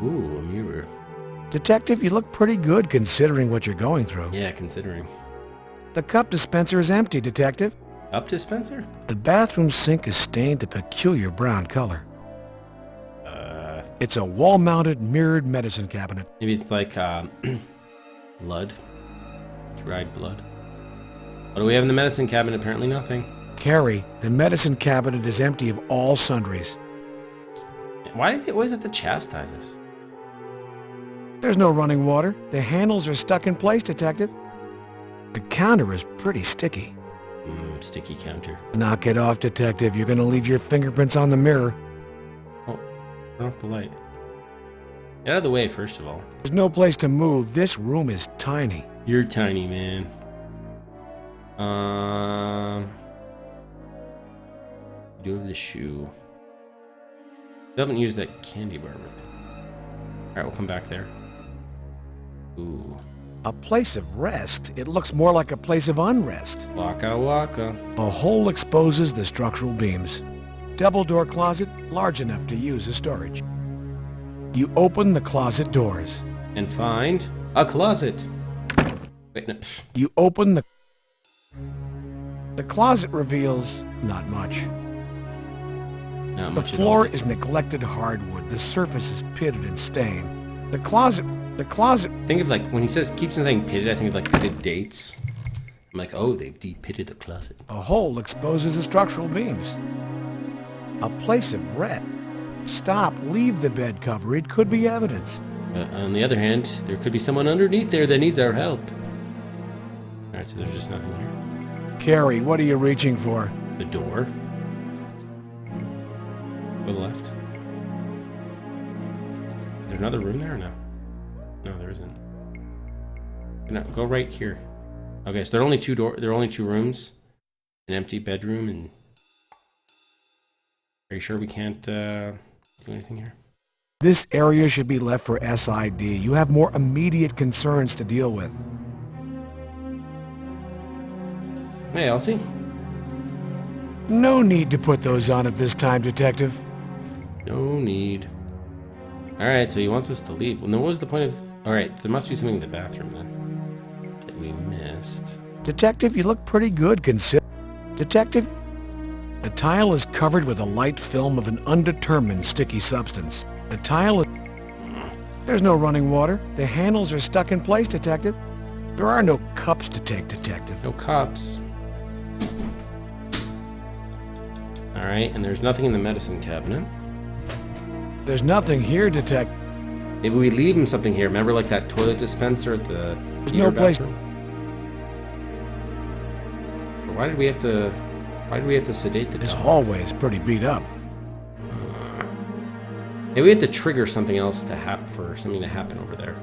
Ooh, a mirror. Detective, you look pretty good considering what you're going through. Yeah, considering. The cup dispenser is empty, Detective. Up dispenser? The bathroom sink is stained a peculiar brown color. It's a wall-mounted mirrored medicine cabinet. Maybe it's like, blood. Dried blood. What do we have in the medicine cabinet? Apparently nothing. Carrie, the medicine cabinet is empty of all sundries. Why does he always have to chastise us? There's no running water. The handles are stuck in place, Detective. The counter is pretty sticky. Sticky counter. Knock it off, Detective. You're gonna leave your fingerprints on the mirror. Oh, turn off the light. Get out of the way, first of all. There's no place to move. This room is tiny. You're tiny, man. Do have the shoe. We haven't used that candy bar. Alright, we'll come back there. Ooh. A place of rest? It looks more like a place of unrest. Waka waka. A hole exposes the structural beams. Double door closet, large enough to use as storage. You open the closet doors. And find a closet. Wait, no. You open the... The closet reveals not much. Not The much floor at all. is neglected hardwood. The surface is pitted and stained. The closet... Think of like, when he says, keeps on saying pitted, I think of like pitted dates. I'm like, oh, they've de-pitted the closet. A hole exposes the structural beams. A place of rest. Stop. Leave the bed cover. It could be evidence. On the other hand, there could be someone underneath there that needs our help. Alright, so there's just nothing here. Carrie, what are you reaching for? The door. Go left. Is there another room there or no? No, there isn't. No, go right here. Okay, so there are only two rooms. An empty bedroom and... Are you sure we can't do anything here? This area should be left for SID. You have more immediate concerns to deal with. Hey, Elsie. No need to put those on at this time, Detective. No need. Alright, so he wants us to leave. Well, then what was the point of... Alright, there must be something in the bathroom then. That we missed. Detective, you look pretty good Detective, the tile is covered with a light film of an undetermined sticky substance. The tile is... There's no running water. The handles are stuck in place, Detective. There are no cups to take, Detective. No cups. Alright, and there's nothing in the medicine cabinet. There's nothing here, Detective. Maybe we leave him something here. Remember like that toilet dispenser at the There's no place... bathroom? Why did we have to sedate the This dog? hallway is pretty beat up. Maybe we have to trigger something else to for something to happen over there.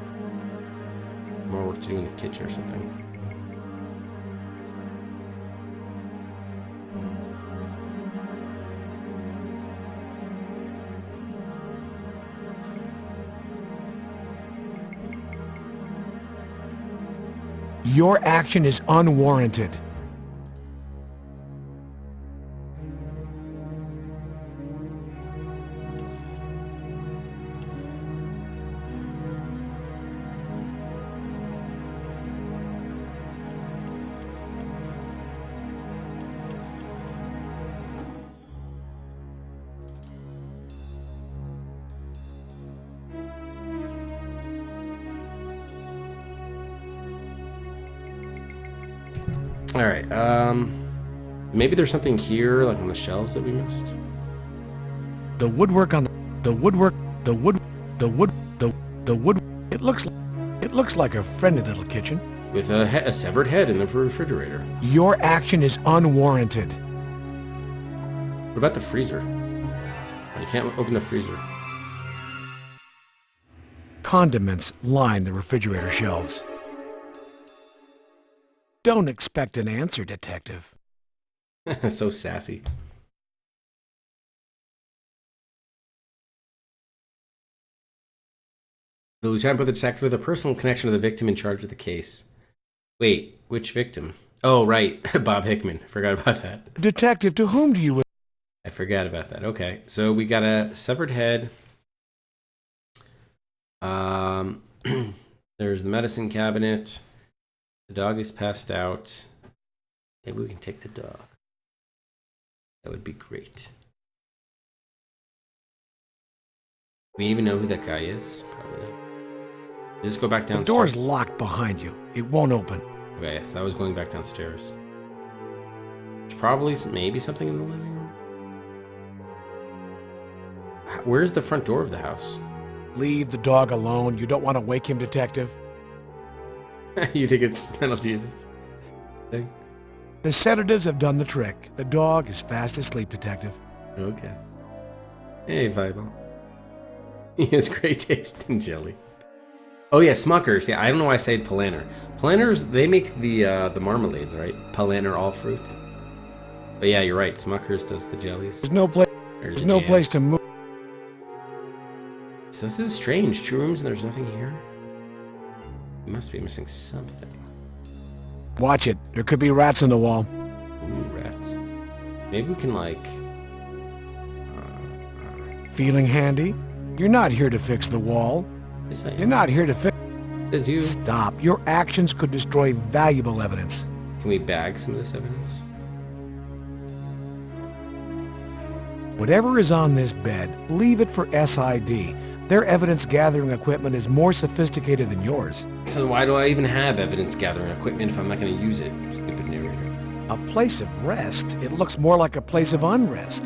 More work to do in the kitchen or something. Your action is unwarranted. All right. Maybe there's something here, like on the shelves that we missed. The woodwork on the wood. It looks like a friendly little kitchen. With a severed head in the refrigerator. Your action is unwarranted. What about the freezer? Oh, you can't open the freezer. Condiments line the refrigerator shelves. Don't expect an answer, Detective. So sassy. The lieutenant put the detective with a personal connection to the victim in charge of the case. Wait, which victim? Oh, right. Bob Hickman. I forgot about that. Detective, to whom do you... I forgot about that. Okay, so we got a severed head. There's the medicine cabinet. The dog is passed out. Maybe we can take the dog. That would be great. We even know who that guy is? Probably not. Does this go back The downstairs? door's locked behind you. It won't open. Okay, so I was going back downstairs. There's probably maybe something in the living room. Where's the front door of the house? Leave the dog alone. You don't want to wake him, Detective. You think it's mental Jesus thing? The sedatives have done the trick. The dog is fast asleep, Detective. Okay. Hey, Vibe. He has great taste in jelly. Oh yeah, Smuckers. Yeah, I don't know why I say Palaner. Palaners, they make the marmalades, right? Palaner all fruit. But yeah, you're right. Smuckers does the jellies. There's no place to move. So this is strange. 2 rooms and there's nothing here. We must be missing something. Watch it. There could be rats on the wall. Ooh, rats. Maybe we can like. Feeling handy? You're not here to fix the wall. Yes, I am. You're not here to fix... Says you. Stop. Your actions could destroy valuable evidence. Can we bag some of this evidence? Whatever is on this bed, leave it for SID. Their evidence-gathering equipment is more sophisticated than yours. So why do I even have evidence gathering equipment if I'm not going to use it? Stupid narrator. A place of rest? It looks more like a place of unrest.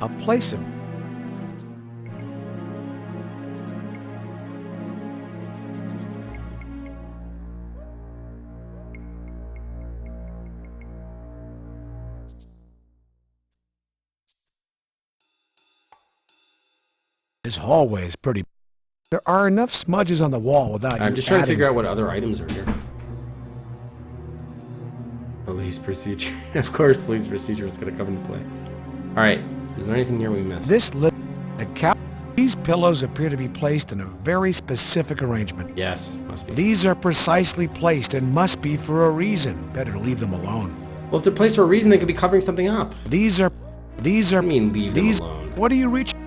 A place of... This hallway is pretty... There are enough smudges on the wall without I'm you just trying to adding- figure out what other items are here. Police procedure. Of course, police procedure is going to come into play. All right. Is there anything here we missed? The couch... These pillows appear to be placed in a very specific arrangement. Yes, must be. These are precisely placed and must be for a reason. Better leave them alone. Well, if they're placed for a reason, they could be covering something up. These are... I mean, leave them these... alone. What are you reaching?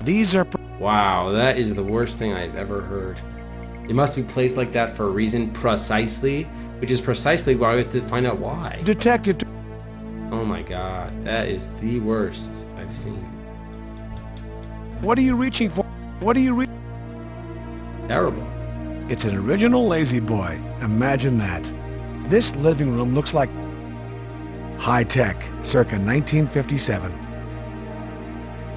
These are... Wow, that is the worst thing I've ever heard. It must be placed like that for a reason precisely, which is precisely why we have to find out why. Detective... Oh my god, that is the worst I've seen. What are you reaching for? What are you Terrible. It's an original Lazy Boy. Imagine that. This living room looks like high-tech, circa 1957.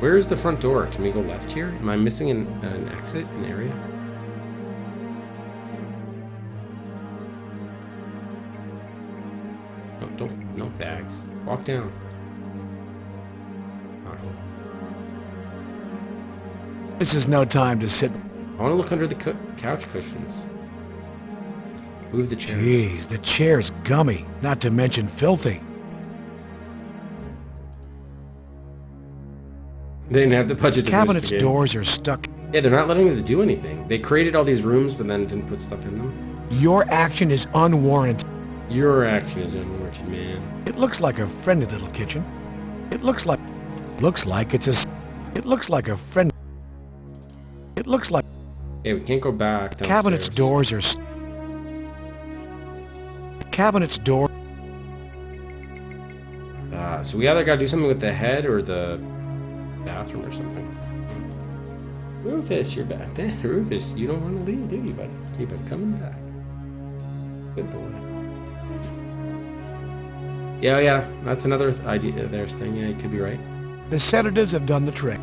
Where's the front door? Can we go left here? Am I missing an exit, an area? No, no bags. Walk down. Oh. This is no time to sit... I want to look under the couch cushions. Move the chairs. Jeez, the chair's gummy, not to mention filthy. They didn't have the budget to finish Cabinet's the game. doors are stuck. Yeah, they're not letting us do anything. They created all these rooms, but then didn't put stuff in them. Your action is unwarranted. Your action is unwarranted, man. It looks like a friendly little kitchen. It looks like it's a. It looks like a friend. It looks like Yeah, we can't go back downstairs. cabinet's doors are. Cabinet's door. So we either gotta do something with the head or the bathroom or something. Rufus, you're back. Rufus, you don't want to leave, do you, buddy? Keep it coming back. Good boy. Yeah, that's another idea. There's thing. Yeah, you could be right. The sedatives have done the trick.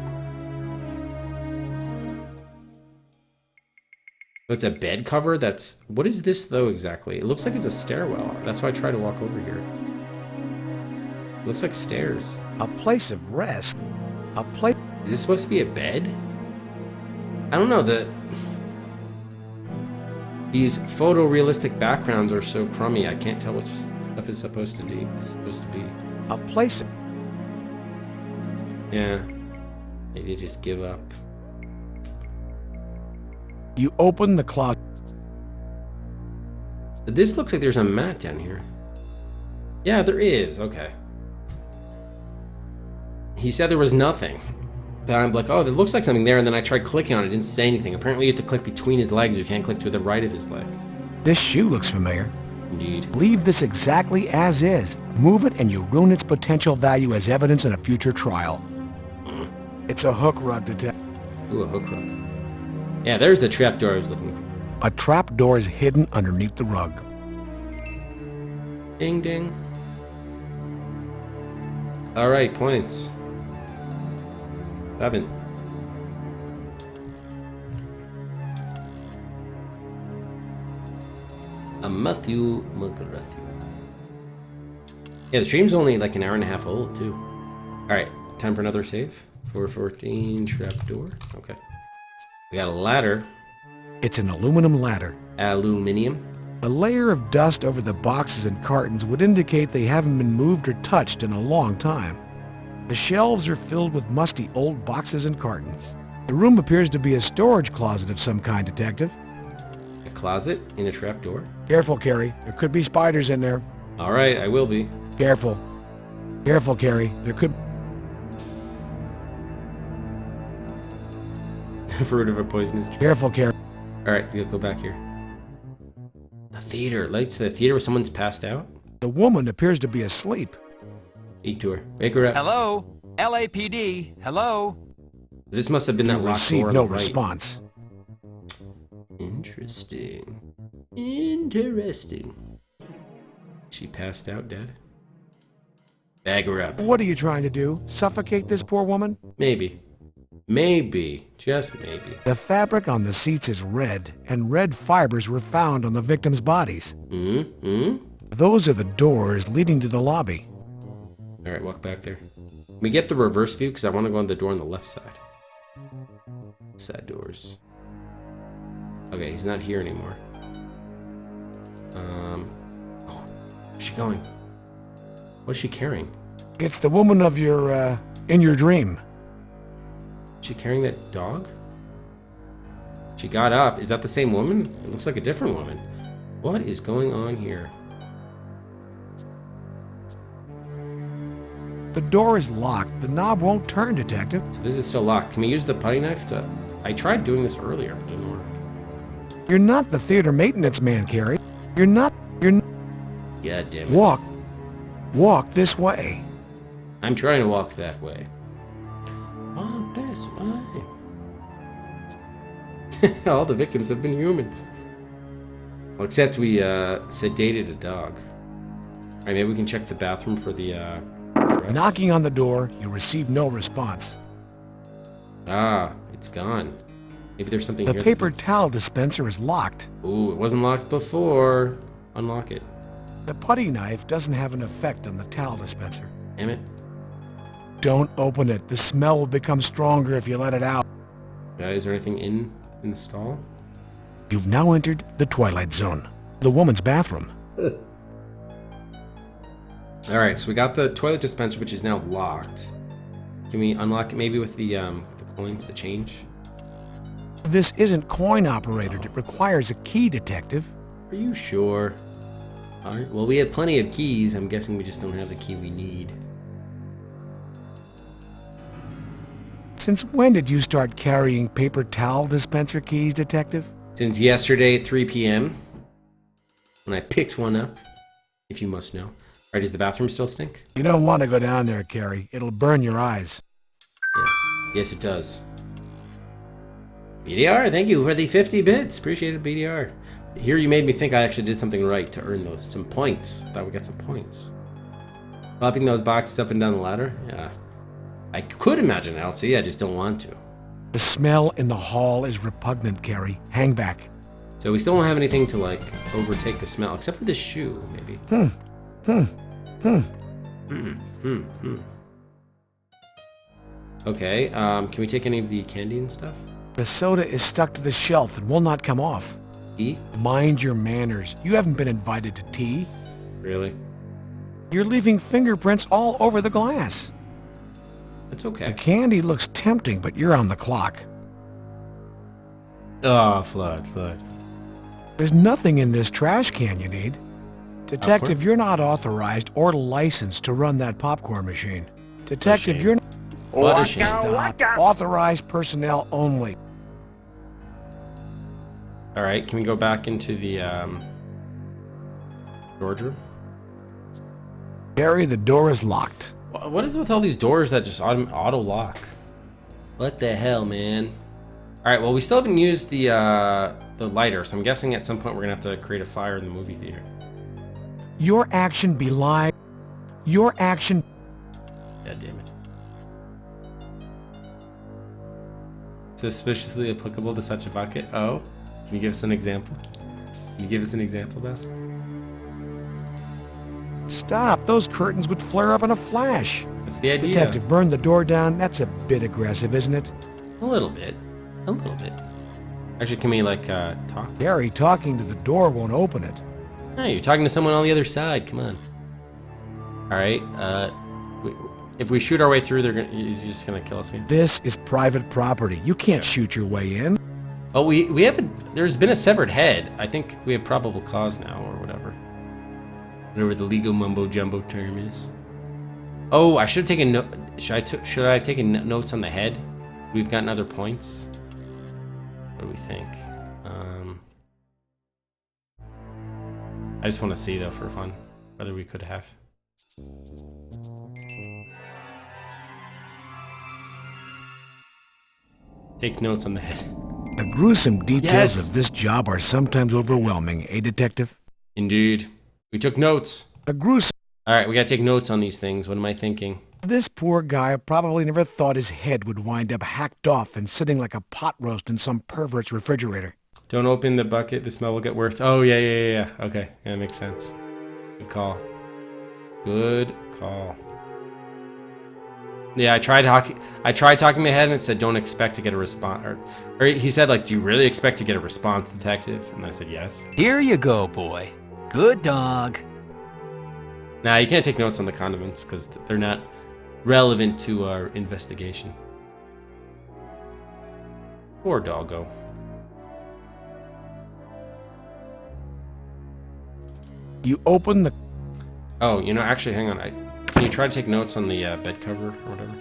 So it's a bed cover. What is this though exactly? It looks like it's a stairwell. That's why I try to walk over here. It looks like stairs. A place of rest. A place. Is this supposed to be a bed? I don't know. These photorealistic backgrounds are so crummy. I can't tell which stuff is supposed to be. A place. Yeah. Maybe just give up. You open the closet. But this looks like there's a mat down here. Yeah, there is. Okay. He said there was nothing. But I'm like, oh, there looks like something there. And then I tried clicking on it. It didn't say anything. Apparently you have to click between his legs. You can't click to the right of his leg. This shoe looks familiar. Indeed. Leave this exactly as is. Move it and you ruin its potential value as evidence in a future trial. It's a hook rug detective. Ooh, a hook rug. Yeah, there's the trapdoor I was looking for. A trap door is hidden underneath the rug. Ding, ding. All right, points. 7. A Matthew McGrath. Yeah, the stream's only like an hour and a half old, too. All right, time for another save. 414 trapdoor. Okay. We got a ladder. It's an aluminum ladder. Aluminium. A layer of dust over the boxes and cartons would indicate they haven't been moved or touched in a long time. The shelves are filled with musty old boxes and cartons. The room appears to be a storage closet of some kind, Detective. A closet in a trapdoor. Careful, Carrie. There could be spiders in there. All right, I will be. Careful. Careful, Carrie. There could... Fruit of a poisonous tree. Careful, Carrie. All right, we'll go back here. The theater. Lights to the theater where someone's passed out. The woman appears to be asleep. Speak to her. Wake her up. Hello? LAPD? Hello? This must have been that You locked receive door on no the right. response. Interesting. Interesting. She passed out dead? Bag her up. What are you trying to do? Suffocate this poor woman? Maybe. Maybe. Just maybe. The fabric on the seats is red, and red fibers were found on the victims' bodies. Those are the doors leading to the lobby. Alright, walk back there. Can we get the reverse view? Because I want to go on the door on the left side. Side doors. Okay, he's not here anymore. Oh, where's she going? What's she carrying? It's the woman of your, in your dream. Is she carrying that dog? She got up. Is that the same woman? It looks like a different woman. What is going on here? The door is locked. The knob won't turn, Detective. So this is still locked. Can we use the putty knife to... I tried doing this earlier, but it didn't work. You're not the theater maintenance man, Carrie. You're not... God damn it. Walk. Walk this way. I'm trying to walk that way. Walk this way. All the victims have been humans. Well, except we sedated a dog. Alright, maybe we can check the bathroom for the dress. Knocking on the door, you receive no response. Ah, it's gone. Maybe there's something The here. paper towel dispenser is locked. Ooh, it wasn't locked before. Unlock it. The putty knife doesn't have an effect on the towel dispenser. Damn it. Don't open it. The smell will become stronger if you let it out. Is there anything in the stall? You've now entered the Twilight Zone. The woman's bathroom. All right, so we got the toilet dispenser, which is now locked. Can we unlock it maybe with the coins, the change? This isn't coin operated. It requires a key, Detective. Are you sure? All right, well, we have plenty of keys. I'm guessing we just don't have the key we need. Since when did you start carrying paper towel dispenser keys, Detective? Since yesterday at 3 p.m. when I picked one up, if you must know. All right, does the bathroom still stink? You don't want to go down there, Carrie. It'll burn your eyes. Yes. Yes, it does. BDR, thank you for the 50 bits. Appreciate it, BDR. Here you made me think I actually did something right to earn some points. Thought we got some points. Popping those boxes up and down the ladder? Yeah. I could imagine Elsie, I just don't want to. The smell in the hall is repugnant, Carrie. Hang back. So we still don't have anything to, like, overtake the smell, except for the shoe, maybe. Okay, can we take any of the candy and stuff? The soda is stuck to the shelf and will not come off. Tea? Mind your manners. You haven't been invited to tea. Really? You're leaving fingerprints all over the glass. That's The okay. candy looks tempting, but you're on the clock. Oh, Flood. There's nothing in this trash can you need. Detective, Popcorn? you're not authorized or licensed to run that popcorn machine. Detective, shame. you're not... What a shame. Stop. Authorized personnel only. All right, can we go back into the storage room? Gary, the door is locked. What is with all these doors that just auto lock? What the hell, man? All right, well, we still haven't used the lighter, so I'm guessing at some point we're gonna have to create a fire in the movie theater. Your action belies... Your action... God damn it. Suspiciously applicable to such a bucket. Oh, can you give us an example? Can you give us an example, Bess? Stop. Those curtains would flare up in a flash. That's the idea. Detective, burn the door down. That's a bit aggressive, isn't it? A little bit. A little bit. Actually, can we, like, talk? Gary, talking to the door won't open it. No, you're talking to someone on the other side. Come on. All right. If we shoot our way through, he's just gonna kill us again. This is private property. You can't shoot your way in. Oh, we haven't. There's been a severed head. I think we have probable cause now, or whatever. Whatever the legal mumbo jumbo term is. Oh, I should have taken note. Should I have taken notes on the head? We've gotten other points. What do we think? I just want to see though, for fun, whether we could have. Take notes on the head. The gruesome details Yes. of this job are sometimes overwhelming, eh, Detective? Indeed. We took notes. The gruesome... All right, we gotta take notes on these things. What am I thinking? This poor guy probably never thought his head would wind up hacked off and sitting like a pot roast in some pervert's refrigerator. Don't open the bucket. The smell will get worse. Oh, yeah. Okay, yeah, makes sense. Good call. Good call. Yeah, I tried talking to the head and it said, don't expect to get a response. Or he said, like, do you really expect to get a response, detective? And I said, yes. Here you go, boy. Good dog. Nah, you can't take notes on the condiments because they're not relevant to our investigation. Poor doggo. You open the... Oh, you know, actually, hang on. Can you try to take notes on the bed cover or whatever?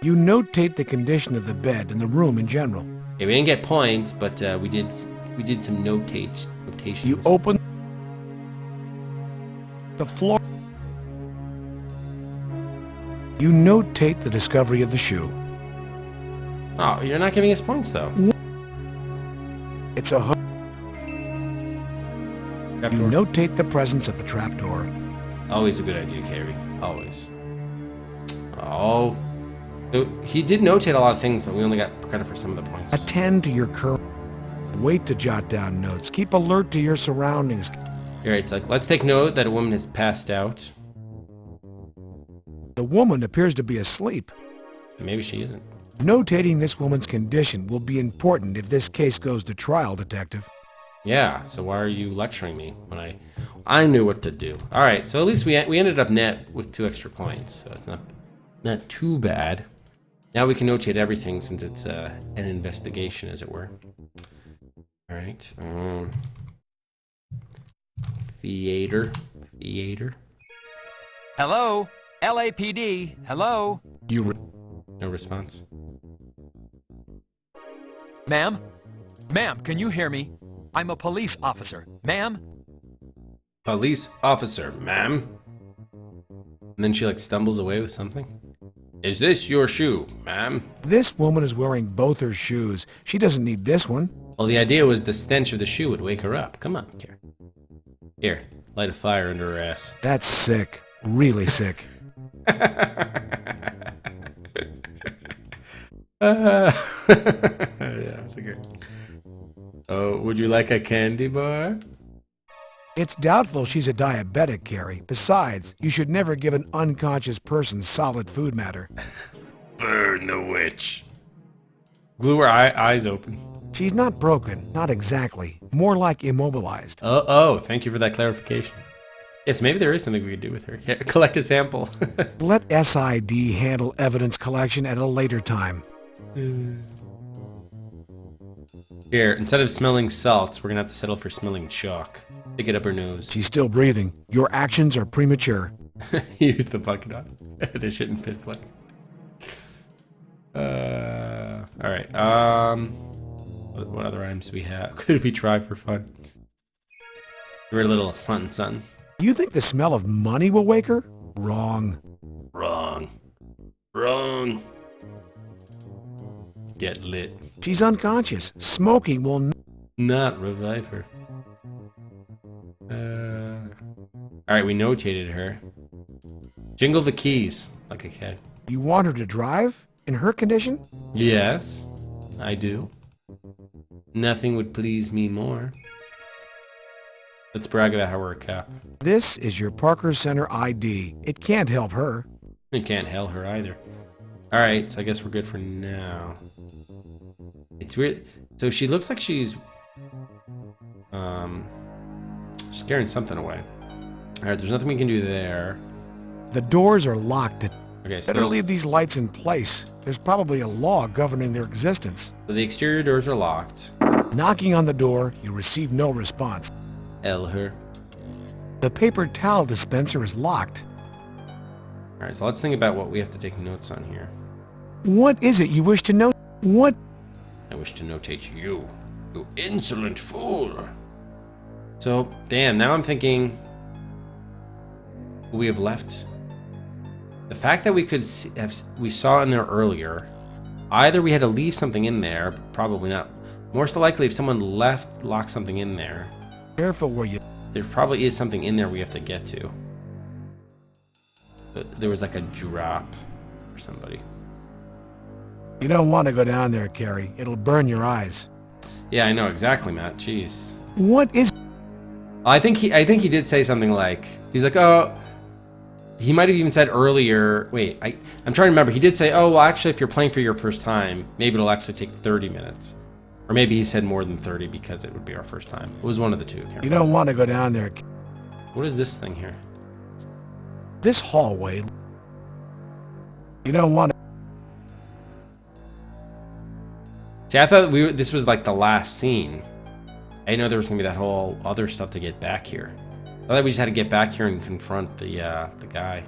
You notate the condition of the bed and the room in general. Yeah, we didn't get points, but we did some notations. You open the floor. You notate the discovery of the shoe. Oh, you're not giving us points though. It's a hook. You Trapdoor. notate the presence of the trapdoor. Always a good idea, Carrie. Always. Oh. He did notate a lot of things, but we only got credit for some of the points. Attend to your current... Wait to jot down notes. Keep alert to your surroundings. Alright, it's like, let's take note that a woman has passed out. The woman appears to be asleep. Maybe she isn't. Notating this woman's condition will be important if this case goes to trial, Detective. Yeah, so why are you lecturing me when I knew what to do? All right, so at least we ended up net with 2 extra points, so it's not too bad. Now we can notate everything since it's an investigation, as it were. All right. Theater. Hello? LAPD, hello? No response. Ma'am? Ma'am, can you hear me? I'm a police officer. Ma'am? Police officer, ma'am. And then she like stumbles away with something. Is this your shoe, ma'am? This woman is wearing both her shoes. She doesn't need this one. Well, the idea was the stench of the shoe would wake her up. Come on, Kara. Here, light a fire under her ass. That's sick. Really sick. Yeah, that's good. Oh, would you like a candy bar? It's doubtful she's a diabetic, Carrie. Besides, you should never give an unconscious person solid food matter. Burn the witch. Glue her eyes open. She's not broken, not exactly. More like immobilized. Oh, thank you for that clarification. Yes, maybe there is something we could do with her. Yeah, collect a sample. Let SID handle evidence collection at a later time. Here, instead of smelling salts, we're gonna have to settle for smelling chalk. Stick it up her nose. She's still breathing. Your actions are premature. Use the bucket on. The shit and piss bucket. All right. What other items do we have? Could we try for fun? We're a little something. You think the smell of money will wake her? Wrong. Wrong. Get lit. She's unconscious. Smoking will Not revive her. All right, we notated her. Jingle the keys like a cat. You want her to drive? In her condition? Yes, I do. Nothing would please me more. Let's brag about how we're a cop. This is your Parker Center ID. It can't help her. It can't help her either. All right, so I guess we're good for now. It's weird. So she looks like she's scaring something away. All right, there's nothing we can do there. The doors are locked. Okay, so Better there's- leave these lights in place. There's probably a law governing their existence. so the exterior doors are locked. Knocking on the door, you receive no response. L her. The paper towel dispenser is locked. All right, so let's think about what we have to take notes on here. What is it you wish to know? What? I wish to notate you, you insolent fool. So, damn, now I'm thinking we have left. The fact that we could we saw in there earlier, either we had to leave something in there, but probably not. More so likely, if someone locked something in there, Careful where you... there probably is something in there we have to get to. There was like a drop for somebody. You don't want to go down there, Carrie. It'll burn your eyes. Yeah, I know exactly, Matt. Jeez. What is... I think he did say something like, he's like, oh, he might have even said earlier, wait, I'm trying to remember. He did say, oh, well, actually, if you're playing for your first time, maybe it'll actually take 30 minutes. Or maybe he said more than 30 because it would be our first time. It was one of the two. You don't want to go down there. What is this thing here? This hallway... You don't want to... See, I thought this was like the last scene. I didn't know there was going to be that whole other stuff to get back here. I thought we just had to get back here and confront the guy.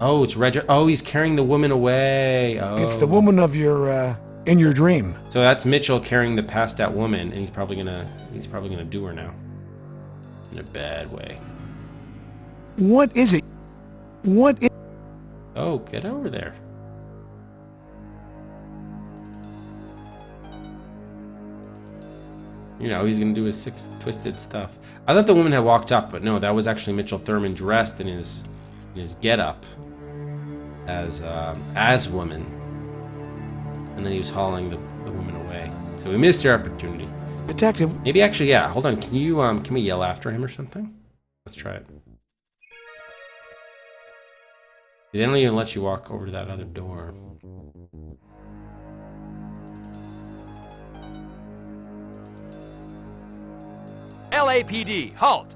Oh, it's Reg. Oh, he's carrying the woman away. Oh. It's the woman of your, in your dream. So that's Mitchell carrying the passed out woman, and he's probably gonna do her now. In a bad way. What is it? What is... Oh, get over there. You know, he's gonna do his six twisted stuff. I thought the woman had walked up, but no, that was actually Mitchell Thurman dressed in his getup as woman, and then he was hauling the woman away. So we missed our opportunity. Detective, Maybe actually, yeah. Hold on. Can we yell after him or something? Let's try it. They don't even let you walk over to that other door. LAPD, halt!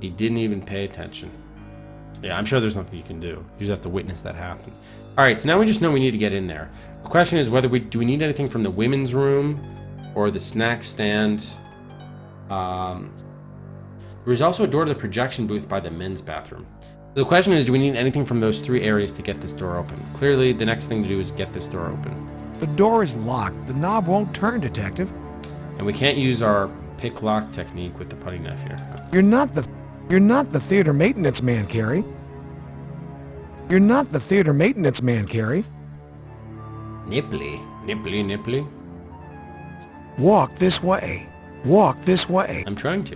He didn't even pay attention. Yeah, I'm sure there's nothing you can do. You just have to witness that happen. All right, so now we just know we need to get in there. The question is whether do we need anything from the women's room or the snack stand. There's also a door to the projection booth by the men's bathroom. The question is, do we need anything from those three areas to get this door open? Clearly, the next thing to do is get this door open. The door is locked. The knob won't turn, Detective. And we can't use our pick lock technique with the putty knife here. You're not the theater maintenance man, Carrie. You're not the theater maintenance man, Carrie. Nipply. Nipply, nipply. Walk this way. Walk this way. I'm trying to.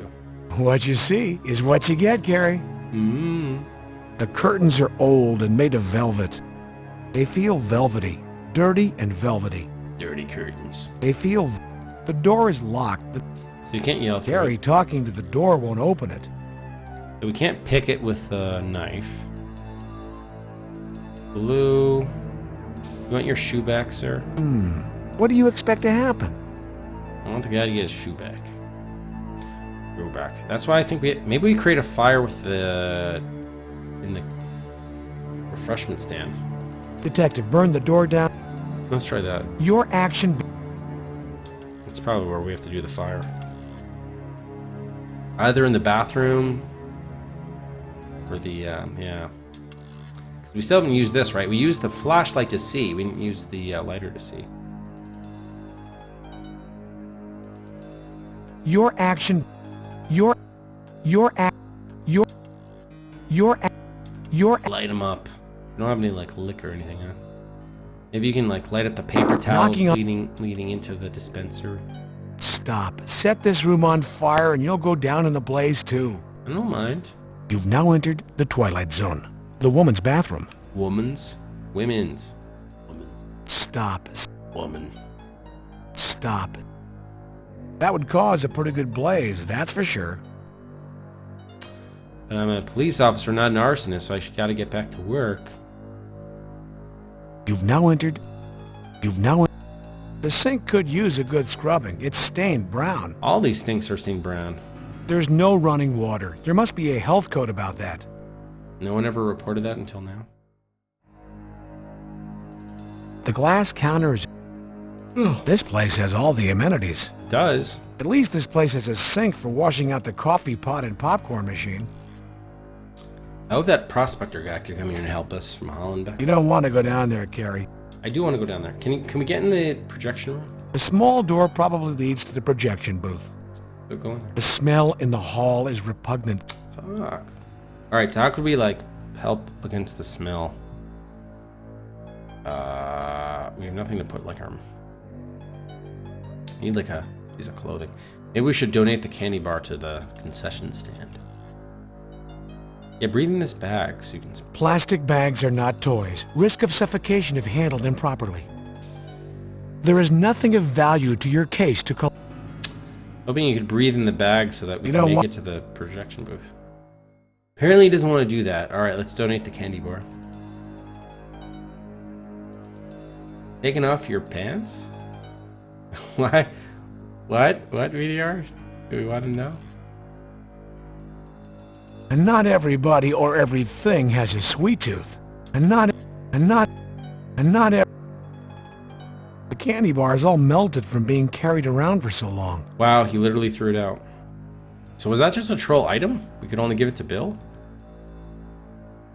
What you see is what you get, Carrie. The curtains are old and made of velvet. They feel velvety, dirty and velvety. Dirty curtains. They feel... The door is locked. So you can't yell through Carrie it. talking to the door won't open it. So we can't pick it with a knife. Blue. You want your shoe back, sir? What do you expect to happen? I want the guy to get his shoe back. Go back. That's why I think maybe we create a fire with in the refreshment stand. Detective, burn the door down. Let's try that. Your action... That's probably where we have to do the fire. Either in the bathroom or the yeah. 'Cause we still haven't used this, right? We used the flashlight to see. We didn't use the lighter to see. Your action... Your Light them up. We don't have any like liquor or anything, huh? Maybe you can like light up the paper towels leading into the dispenser. Stop. Set this room on fire and you'll go down in the blaze too. I don't mind. You've now entered the Twilight Zone. The woman's bathroom. Women's. Woman. Stop. Woman. Stop. That would cause a pretty good blaze, that's for sure. But I'm a police officer, not an arsonist, so I gotta get back to work. You've now entered... The sink could use a good scrubbing. It's stained brown. All these things are stained brown. There's no running water. There must be a health code about that. No one ever reported that until now. The glass counter is... This place has all the amenities. It does. At least this place has a sink for washing out the coffee pot and popcorn machine. I hope that prospector guy can come here and help us from Hollenbeck. You don't want to go down there, Carrie. I do want to go down there. Can we get in the projection room? The small door probably leads to the projection booth. Go in there. The smell in the hall is repugnant. Fuck. Alright, so how could we, like, help against the smell? We have nothing to put, like, our... Need, like, a piece of clothing. Maybe we should donate the candy bar to the concession stand. Yeah, breathe in this bag so you can... Plastic bags are not toys. Risk of suffocation if handled improperly. There is nothing of value to your case to call... Hoping you could breathe in the bag so that we You can don't make want- it to the projection booth. Apparently he doesn't want to do that. Alright, let's donate the candy bar. Taking off your pants? Why? What? What, VDR? Do we want to know? And not everybody or everything has a sweet tooth. And not every... The candy bar is all melted from being carried around for so long. Wow, he literally threw it out. So was that just a troll item? We could only give it to Bill?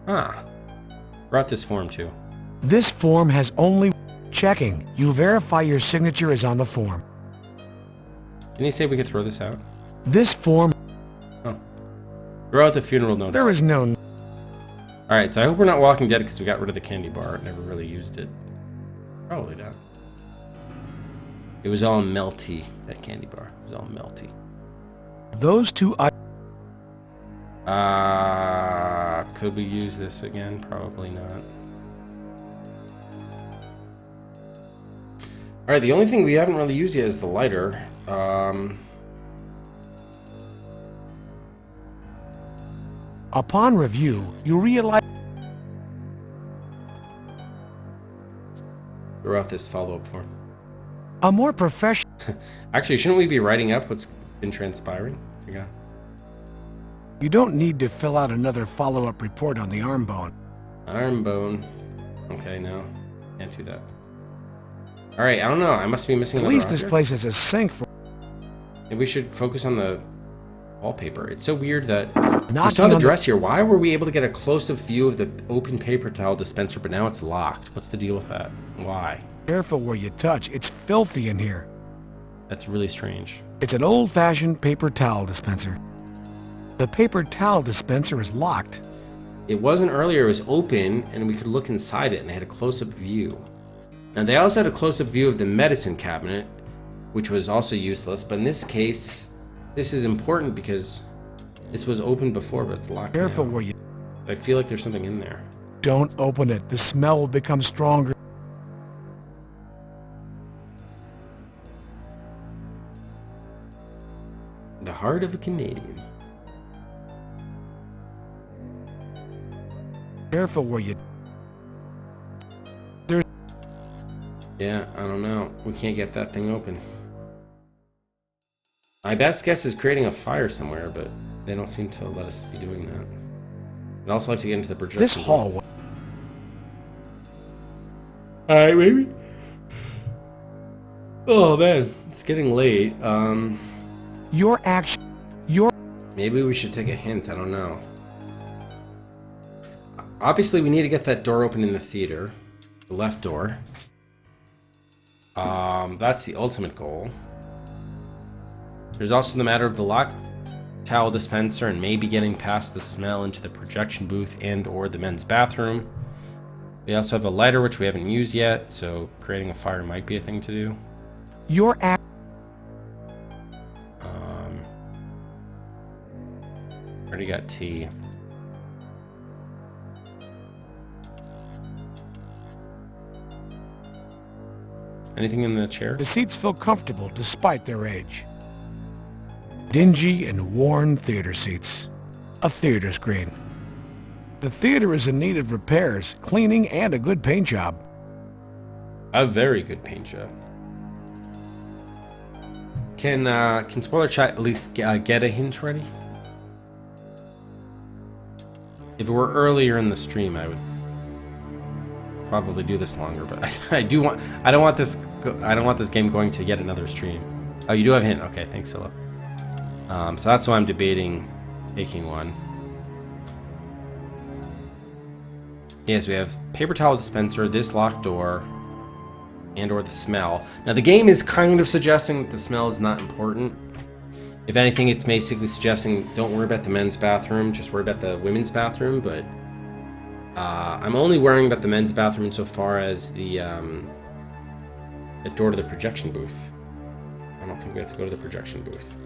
Ah. Brought this form too. This form has only... Checking. You verify your signature is on the form. Didn't he say we could throw this out? This form... Throw out the funeral notice. There is no... Alright, so I hope we're not Walking Dead because we got rid of the candy bar. Never really used it. Probably not. It was all melty, that candy bar. It was all melty. Those two... Could we use this again? Probably not. Alright, the only thing we haven't really used yet is the lighter. Upon review, you realize... Throw out this follow-up form. A more professional... Actually, shouldn't we be writing up what's been transpiring? you go. You don't need to fill out another follow-up report on the arm bone. Arm bone. Okay, no. Can't do that. Alright, I don't know. I must be missing At another least this object. place is a sink for Maybe we should focus on the wallpaper. It's so weird that we knocking saw the on dress here. Why were we able to get a close-up view of the open paper towel dispenser, but now it's locked? What's the deal with that? Why? Careful where you touch. It's filthy in here. That's really strange. It's an old-fashioned paper towel dispenser. The paper towel dispenser is locked. It wasn't earlier. It was open, and we could look inside it, and they had a close-up view. Now, they also had a close-up view of the medicine cabinet, which was also useless. But in this case, this is important because this was open before, but it's locked Careful now. where you I feel like there's something in there. don't open it. The smell will become stronger. The heart of a Canadian. Careful where you... Yeah, I don't know. We can't get that thing open. My best guess is creating a fire somewhere, but they don't seem to let us be doing that. I'd also like to get into the projection. This booth. hallway... Alright, maybe. Oh man, it's getting late. Your action... Your... Maybe we should take a hint. I don't know. Obviously, we need to get that door open in the theater, the left door. That's the ultimate goal. There's also the matter of the locked towel dispenser and maybe getting past the smell into the projection booth and or the men's bathroom. We also have a lighter, which we haven't used yet, so creating a fire might be a thing to do. Your act... Already got tea. Anything in the chair? The seats feel comfortable despite their age. Dingy and worn theater seats. A theater screen. The theater is in need of repairs, cleaning, and a good paint job. A very good paint job. Can Spoiler Chat at least get a hint ready? If it were earlier in the stream, I would probably do this longer. But I don't want this game going to yet another stream. Oh, you do have a hint. Okay, thanks, Scylla. So that's why I'm debating taking one. Yes, we have paper towel dispenser, this locked door, and or the smell. Now the game is kind of suggesting that the smell is not important. If anything, it's basically suggesting don't worry about the men's bathroom, just worry about the women's bathroom. But I'm only worrying about the men's bathroom insofar as the door to the projection booth. I don't think we have to go to the projection booth.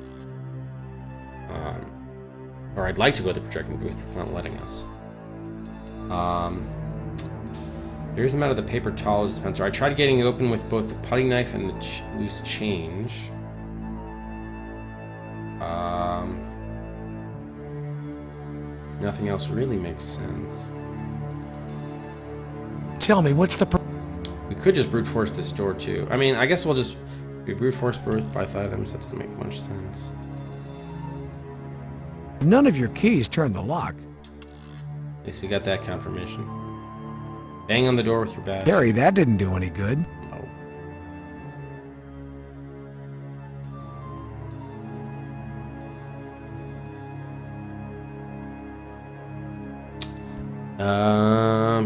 Or I'd like to go to the projection booth. It's not letting us. Here's the amount of the paper towel dispenser. I tried getting it open with both the putty knife and the loose change. Nothing else really makes sense. Tell me, what's the... We could just brute force this door too. I mean, I guess we'll just brute force both by items. That doesn't make much sense. None of your keys turn the lock. At least we got that confirmation. Bang on the door with your badge. Harry, that didn't do any good.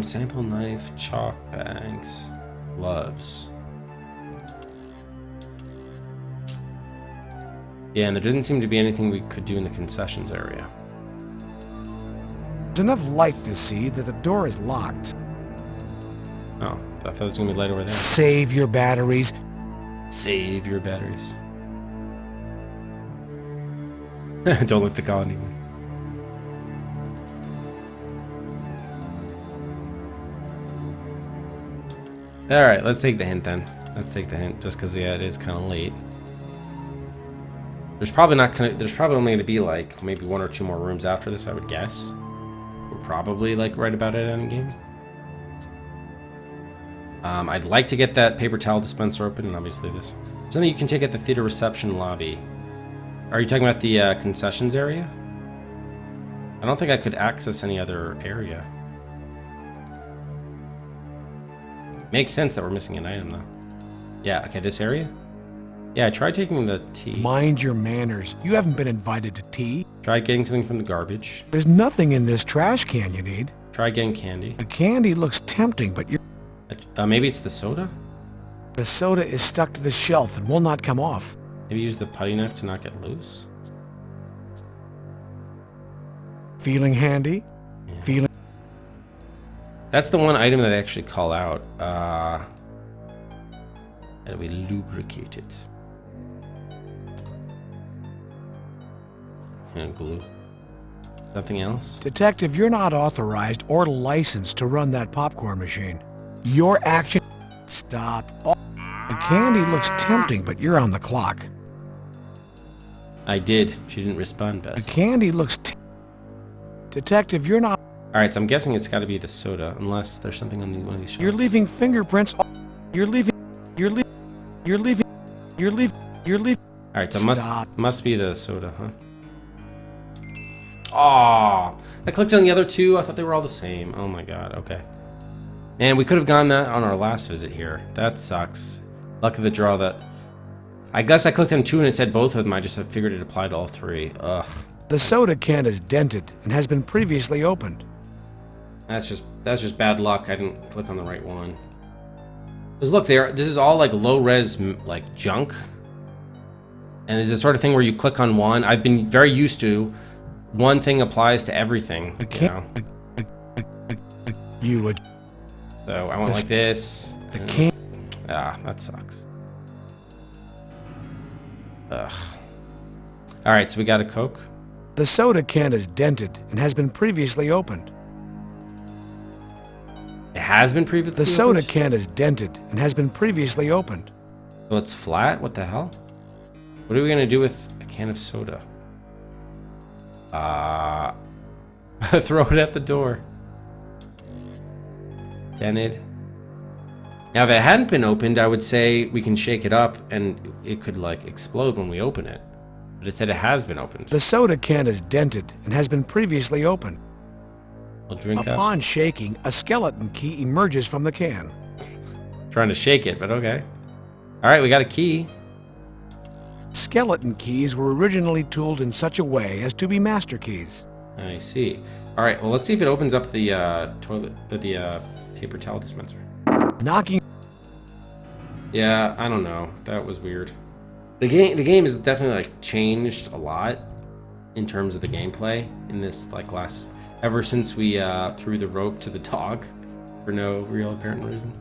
Sample knife, chalk bags, gloves. Yeah, and there doesn't seem to be anything we could do in the concessions area. There's enough light to see that the door is locked. Oh, I thought it was gonna be light over there. Save your batteries. Save your batteries. Don't let the colony win. Alright, let's take the hint then. Let's take the hint, just because, yeah, it is kind of late. There's probably only going to be, like, maybe one or two more rooms after this, I would guess. We're probably, like, right about at endgame. I'd like to get that paper towel dispenser open, and obviously this. Something you can take at the theater reception lobby. Are you talking about the concessions area? I don't think I could access any other area. Makes sense that we're missing an item, though. Yeah, okay, this area? Yeah, I tried taking the tea. Mind your manners. You haven't been invited to tea. Tried getting something from the garbage. There's nothing in this trash can you need. Tried getting candy. The candy looks tempting, but Maybe it's the soda? the soda is stuck to the shelf and will not come off. Maybe use the putty knife to not get loose? Feeling handy? Yeah. Feeling... That's the one item that I actually call out. How do we lubricate it? And glue. Nothing else? Detective, you're not authorized or licensed to run that popcorn machine. Your action... Stop. The candy looks tempting, but you're on the clock. I did. She didn't respond The best. candy looks... Detective, you're not... Alright, so I'm guessing it's got to be the soda, unless there's something on one of these shelves. You're leaving fingerprints... You're leaving... You're leaving... You're leaving... You're leaving... You're leaving... Alright, so Stop. must be the soda, huh? Aw! I clicked on the other two. I thought they were all the same. Oh my god, okay. And we could have gone that on our last visit here. That sucks. Luck of the draw that... I guess I clicked on two and it said both of them. I just figured it applied to all three. Ugh. The soda can is dented and has been previously opened. That's just bad luck. I didn't click on the right one. Because look, this is all like low-res like junk. And it's the sort of thing where you click on one. I've been very used to one thing applies to everything. The You know? You would... So I went like this. The and- can... Ah, that sucks. Ugh. Alright, so we got a Coke. The soda can is dented and has been previously opened. It has been previously The soda opened? can is dented and has been previously opened. So it's flat? What the hell? What are we gonna do with a can of soda? Throw it at the door. Dented. Now, if it hadn't been opened, I would say we can shake it up and it could like explode when we open it. But it said it has been opened. The soda can is dented and has been previously opened. We'll drink up. Upon shaking, a skeleton key emerges from the can. Trying to shake it, but okay. Alright, we got a key. Skeleton keys were originally tooled in such a way as to be master keys. I see. Alright, well let's see if it opens up the paper towel dispenser. Knocking... Yeah, I don't know. That was weird. The game has definitely like changed a lot in terms of the gameplay in this like ever since we threw the rope to the dog for no real apparent reason.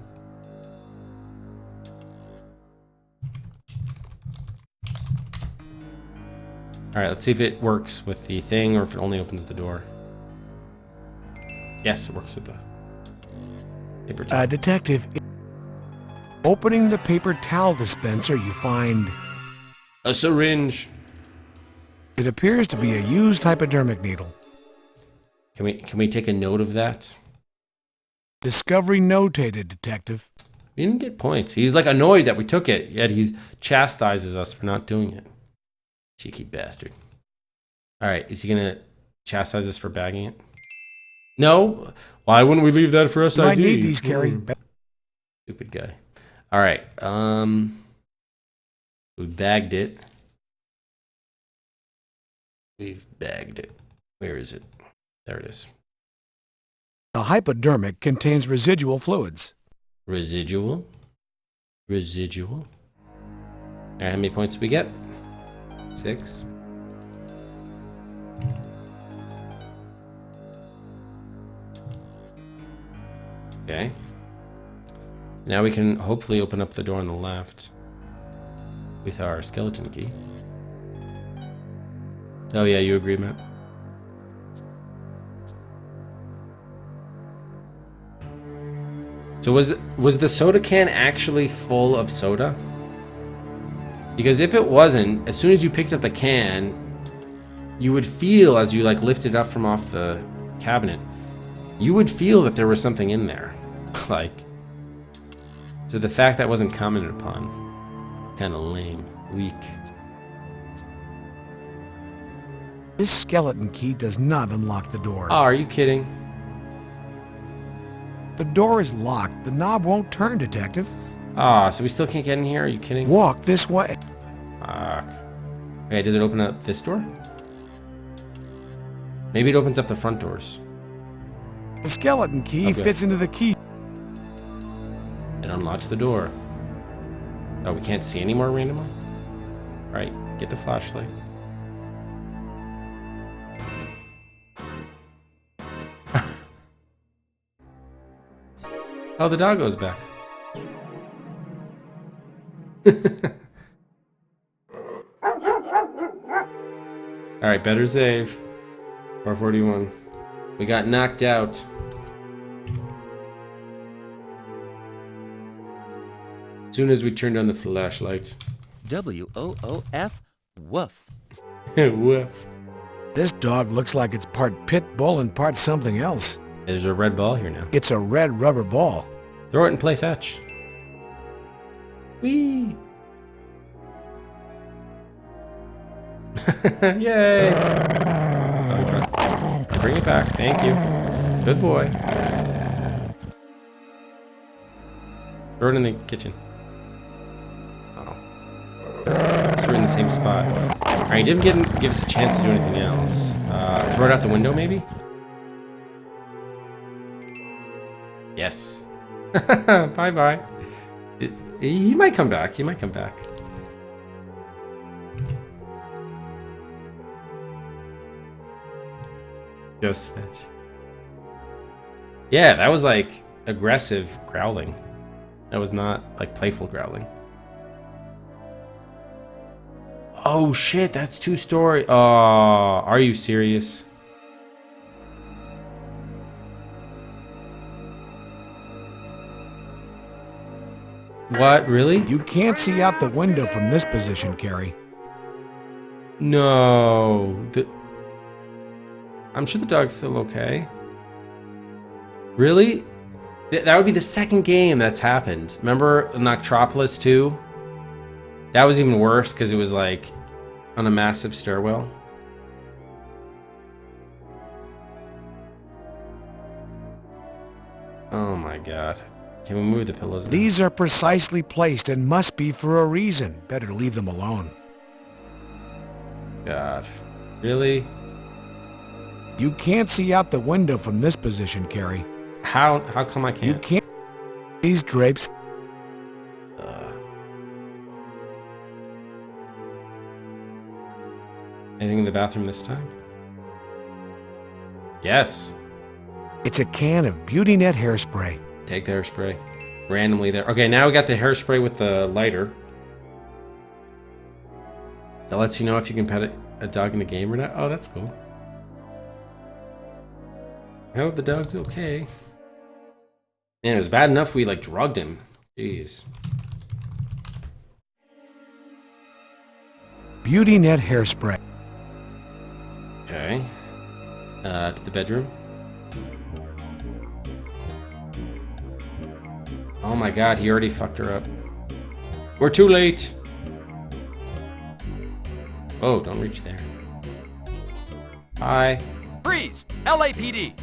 Alright, let's see if it works with the thing or if it only opens the door. Yes, it works with the paper towel. Detective... Opening the paper towel dispenser, you find... A syringe. It appears to be a used hypodermic needle. Can we take a note of that? Discovery notated, Detective. We didn't get points. He's like annoyed that we took it, yet he chastises us for not doing it. Cheeky bastard. Alright, is he gonna chastise us for bagging it? No? Why wouldn't we leave that for SID? You might need these, Carrie. Stupid guy. Alright, we bagged it. We've bagged it. Where is it? There it is. The hypodermic contains residual fluids. Residual. Residual. Alright, how many points do we get? 6. Okay. Now we can hopefully open up the door on the left with our skeleton key. Oh yeah, you agree, Matt? So was the soda can actually full of soda? Because if it wasn't, as soon as you picked up the can, you would feel as you like lifted it up from off the cabinet, you would feel that there was something in there. Like, so the fact that wasn't commented upon, kind of lame, weak. This skeleton key does not unlock the door. Oh, are you kidding? The door is locked. The knob won't turn, Detective. Ah, so we still can't get in here? Are you kidding? Walk this way. Fuck. Okay, does it open up this door? Maybe it opens up the front doors. The skeleton key Okay. fits into the key. It unlocks the door. Oh, we can't see anymore randomly? Alright, get the flashlight. Oh, the dog goes back. Alright, better save. 441. We got knocked out. Soon as we turned on the flashlight. W-O-O-F, woof. Woof. This dog looks like it's part pit bull and part something else. There's a red ball here now. It's a red rubber ball. Throw it and play fetch. Whee! Yay! Bring it back. Thank you. Good boy. Throw it in the kitchen. Oh. So we're in the same spot. Alright, he didn't give us a chance to do anything else. Throw it out the window, maybe? Yes. Bye-bye. He might come back. He might come back. Ghost fetch. Yeah, that was like aggressive growling. That was not like playful growling. Oh shit, that's 2-story. Oh, are you serious? What, really? You can't see out the window from this position, Carrie. No. I'm sure the dog's still okay. Really? That would be the second game that's happened. Remember Noctropolis 2? That was even worse because it was like on a massive stairwell. Oh my god. Can we move the pillows now? These are precisely placed and must be for a reason. Better leave them alone. God. Really? You can't see out the window from this position, Carrie. How come I You can't? can't. These drapes. Anything in the bathroom this time? Yes. It's a can of Beauty Net hairspray. Take the hairspray. Randomly there. Okay, now we got the hairspray with the lighter. That lets you know if you can pet a dog in a game or not. Oh, that's cool. I hope the dog's okay. Man, it was bad enough we like drugged him. Jeez. Beauty Net hairspray. Okay. To the bedroom. Oh my god, he already fucked her up. We're too late. Oh, don't reach there. Hi. Freeze! LAPD!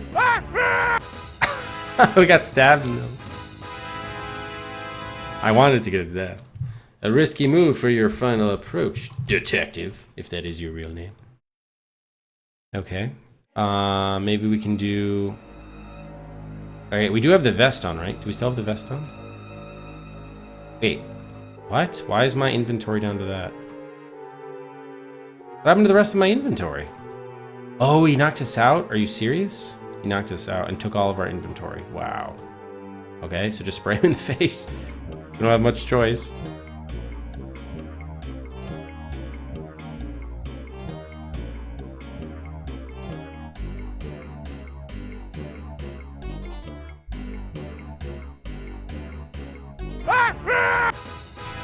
We got stabbed in them. I wanted to get a death. A risky move for your final approach, detective, if that is your real name. Okay. Maybe we can do... Alright, we do have the vest on, right? Do we still have the vest on? Wait. What? Why is my inventory down to that? What happened to the rest of my inventory? Oh, he knocked us out? Are you serious? He knocked us out and took all of our inventory. Wow. Okay, so just spray him in the face. We don't have much choice.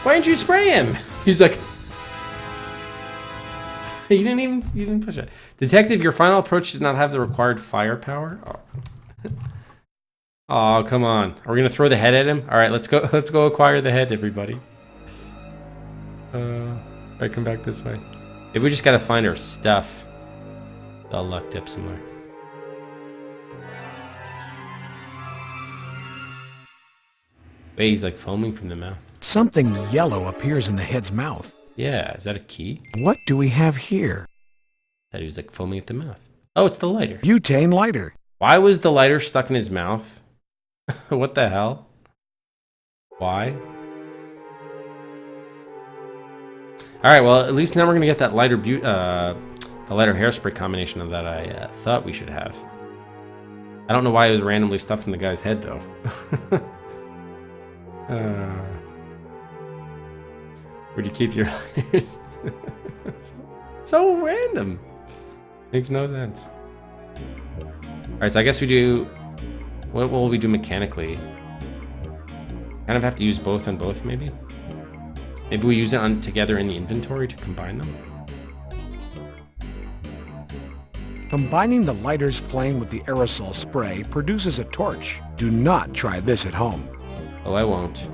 Why didn't you spray him? He's like... You didn't push it. Detective, your final approach did not have the required firepower. Oh. Oh, come on. Are we gonna throw the head at him? Alright, let's go acquire the head, everybody. Alright, come back this way. Maybe we just gotta find our stuff. All lucked up somewhere. Wait, he's like foaming from the mouth. Something yellow appears in the head's mouth. Yeah, is that a key? What do we have here? That he was like foaming at the mouth. Oh, it's the lighter. Butane lighter. Why was the lighter stuck in his mouth? What the hell? Why? All right, well, at least now we're gonna get that lighter the lighter hairspray combination that I thought we should have. I don't know why it was randomly stuffed in the guy's head though. Where'd you keep your lighters? So random. Makes no sense. All right, so I guess we do. What will we do mechanically? Kind of have to use both on both, maybe. Maybe we use it on together in the inventory to combine them. Combining the lighter's flame with the aerosol spray produces a torch. Do not try this at home. Oh, I won't.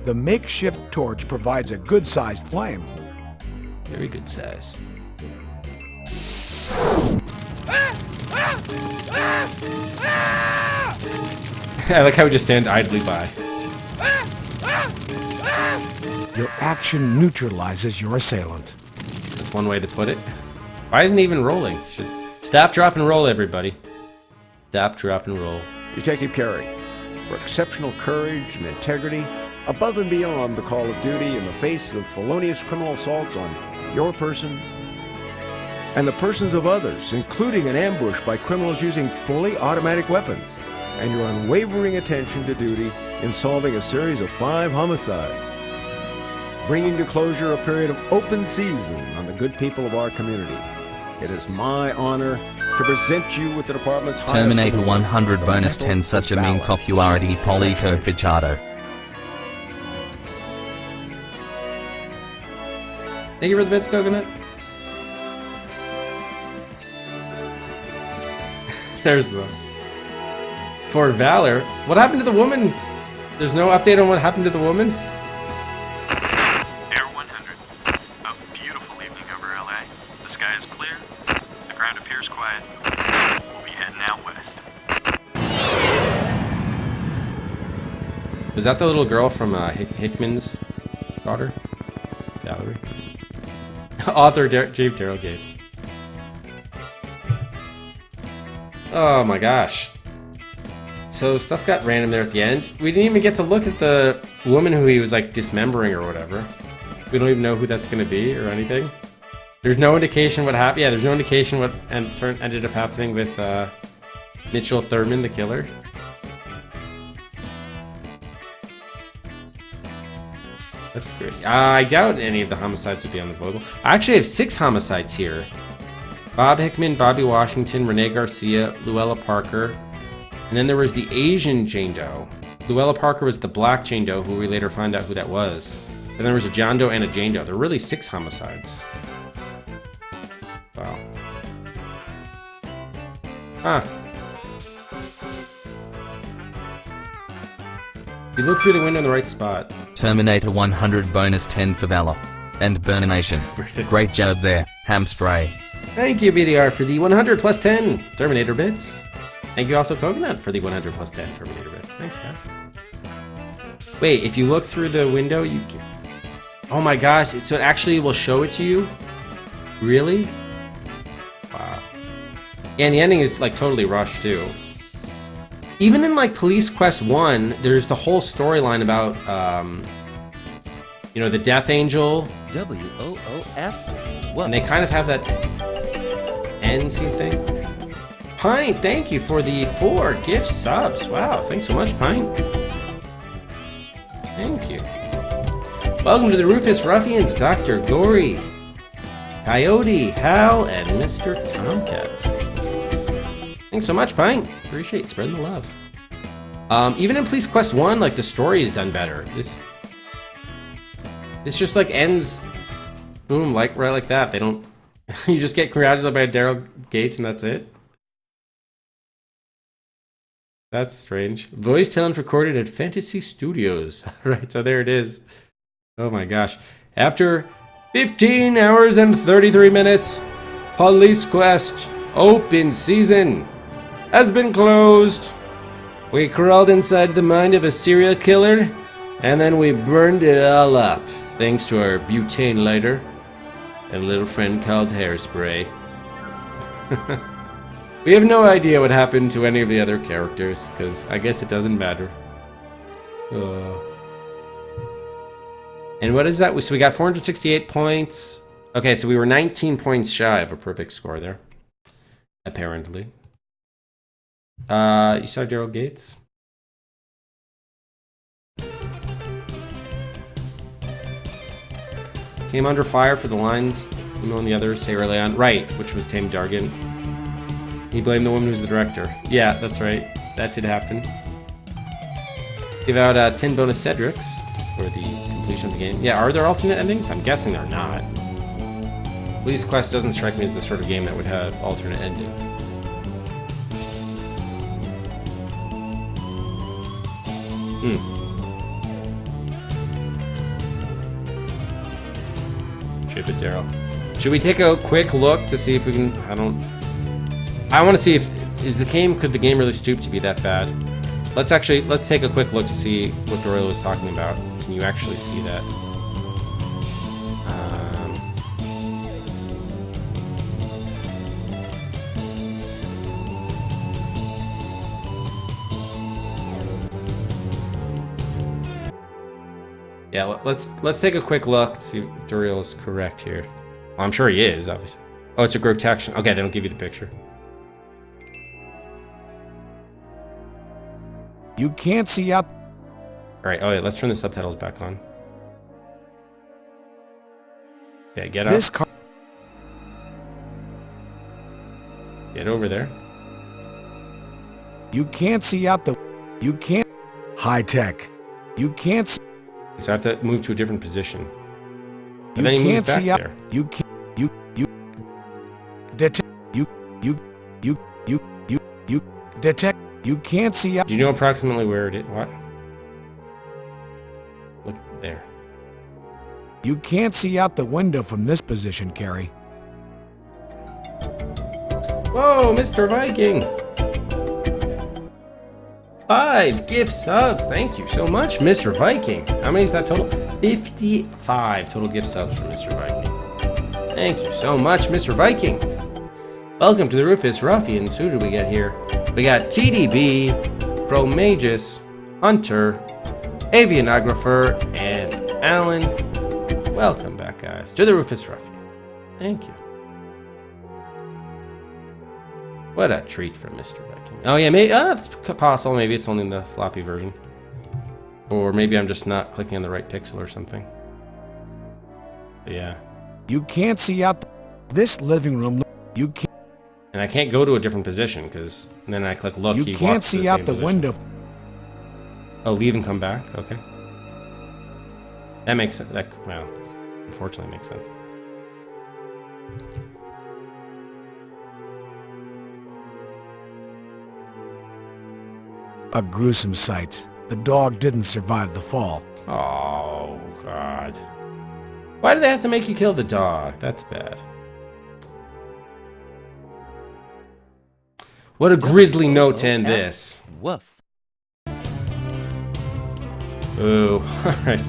The makeshift torch provides a good-sized flame. Very good size. I like how we just stand idly by. Your action neutralizes your assailant. That's one way to put it. Why isn't he even rolling? Should stop, drop, and roll, everybody. Stop, drop, and roll. Detective Carey, for exceptional courage and integrity, above and beyond the call of duty in the face of felonious criminal assaults on your person and the persons of others, including an ambush by criminals using fully automatic weapons, and your unwavering attention to duty in solving a series of 5 homicides, bringing to closure a period of open season on the good people of our community. It is my honor to present you with the department's highest Terminator award, 100 the bonus Metal 10 such a mean Ballot. cop you are at Polito Pichado. Thank you for the bits, Coconut. There's the... For Valor. What happened to the woman? There's no update on what happened to the woman? Air 100. A beautiful evening over LA. The sky is clear. The ground appears quiet. We'll be heading out west. Was that the little girl from Hickman's daughter? Valerie? Author James Daryl Gates. Oh my gosh. So stuff got random there at the end. We didn't even get to look at the woman who he was like dismembering or whatever. We don't even know who that's going to be or anything. There's no indication what happened. Yeah, there's no indication what ended up happening with Mitchell Thurman, the killer. That's great. I doubt any of the homicides would be on the Vogel. I actually have 6 homicides here. Bob Hickman, Bobby Washington, Renee Garcia, Luella Parker. And then there was the Asian Jane Doe. Luella Parker was the black Jane Doe, who we later find out who that was. And there was a John Doe and a Jane Doe. There were really 6 homicides. Wow. Huh. You look through the window in the right spot. Terminator 100 bonus 10 for Valor. And Burnimation. Great job there, Hamstray. Thank you, BDR, for the 100 plus 10 Terminator bits. Thank you also, Coconut, for the 100 plus 10 Terminator bits. Thanks, guys. Wait, if you look through the window, you can... Oh my gosh, so it actually will show it to you? Really? Wow. Yeah, and the ending is, like, totally rushed, too. Even in, like, Police Quest 1, there's the whole storyline about, you know, the Death Angel. WOOF. And they kind of have that end scene thing. Pint, thank you for the 4 gift subs. Wow, thanks so much, Pint. Thank you. Welcome to the Rufus Ruffians, Dr. Gory, Coyote, Hal, and Mr. Tomcat. Thanks so much, Pint. Appreciate spreading the love. Even in Police Quest 1, like, the story is done better. This just, like, ends... Boom, like right like that. They don't... You just get congratulated by Daryl Gates and that's it? That's strange. Voice talent recorded at Fantasy Studios. Right, so there it is. Oh my gosh. After 15 hours and 33 minutes, Police Quest Open season has been closed. We crawled inside the mind of a serial killer, and then we burned it all up, thanks to our butane lighter and a little friend called Hairspray. We have no idea what happened to any of the other characters, because I guess it doesn't matter. And what is that? So we got 468 points. Okay, so we were 19 points shy of a perfect score there. Apparently. You saw Daryl Gates? Came under fire for the lines. Emo and the others say early on. Right, which was Tame Dargan. He blamed the woman who's the director. Yeah, that's right. That did happen. Give out 10 bonus Cedrics for the completion of the game. Yeah, are there alternate endings? I'm guessing they're not. Police Quest doesn't strike me as the sort of game that would have alternate endings. Chip it, Daryl. Should we take a quick look to see if we can... I want to see if... Could the game really stoop to be that bad? Let's take a quick look to see what Doyle was talking about. Can you actually see that? Yeah, let's take a quick look to see if Duriel is correct here. Well, I'm sure he is, obviously. Oh, it's a Grotection. Okay, they don't give you the picture. You can't see up. Alright, oh yeah, let's turn the subtitles back on. Yeah, get up. This car. Get over there. You can't see out the. You can't. High tech. You can't. So I have to move to a different position. But You then he moves can't back see up. there. You can't. You. Detect. You. Detect. You can't see up. Do you know approximately where it is? What? Look there. You can't see out the window from this position, Carrie. Whoa, Mr. Viking! 5 gift subs. Thank you so much, Mr. Viking. How many is that total? 55 total gift subs from Mr. Viking. Thank you so much, Mr. Viking. Welcome to the Rufus Ruffians. Who do we get here? We got TDB, Promagus, Hunter, Avianographer, and Alan. Welcome back, guys, to the Rufus Ruffians. Thank you. What a treat from Mr. Viking. Oh yeah, maybe it's possible. Maybe it's only in the floppy version, or maybe I'm just not clicking on the right pixel or something. But yeah. You can't see out this living room. You can't. And I can't go to a different position because then I click look. You he can't walks to see out same the position. window. Oh, leave and come back. Okay. That makes sense. That, well, unfortunately makes sense. A gruesome sight. The dog didn't survive the fall. Oh, God. Why do they have to make you kill the dog? That's bad. What a grisly note to end this. Woof. Ooh, alright.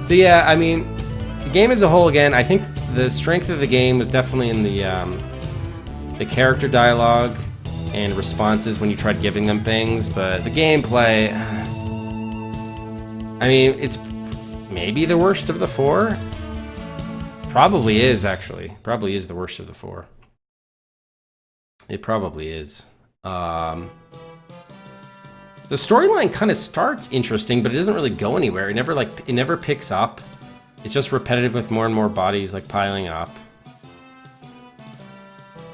So yeah, I mean, the game as a whole, again, I think the strength of the game was definitely in the character dialogue and responses when you tried giving them things, but the gameplay, I mean, it's maybe the worst of the 4. Probably is, actually. Probably is the worst of the 4. It probably is. The storyline kind of starts interesting, but it doesn't really go anywhere. It never picks up. It's just repetitive with more and more bodies like piling up.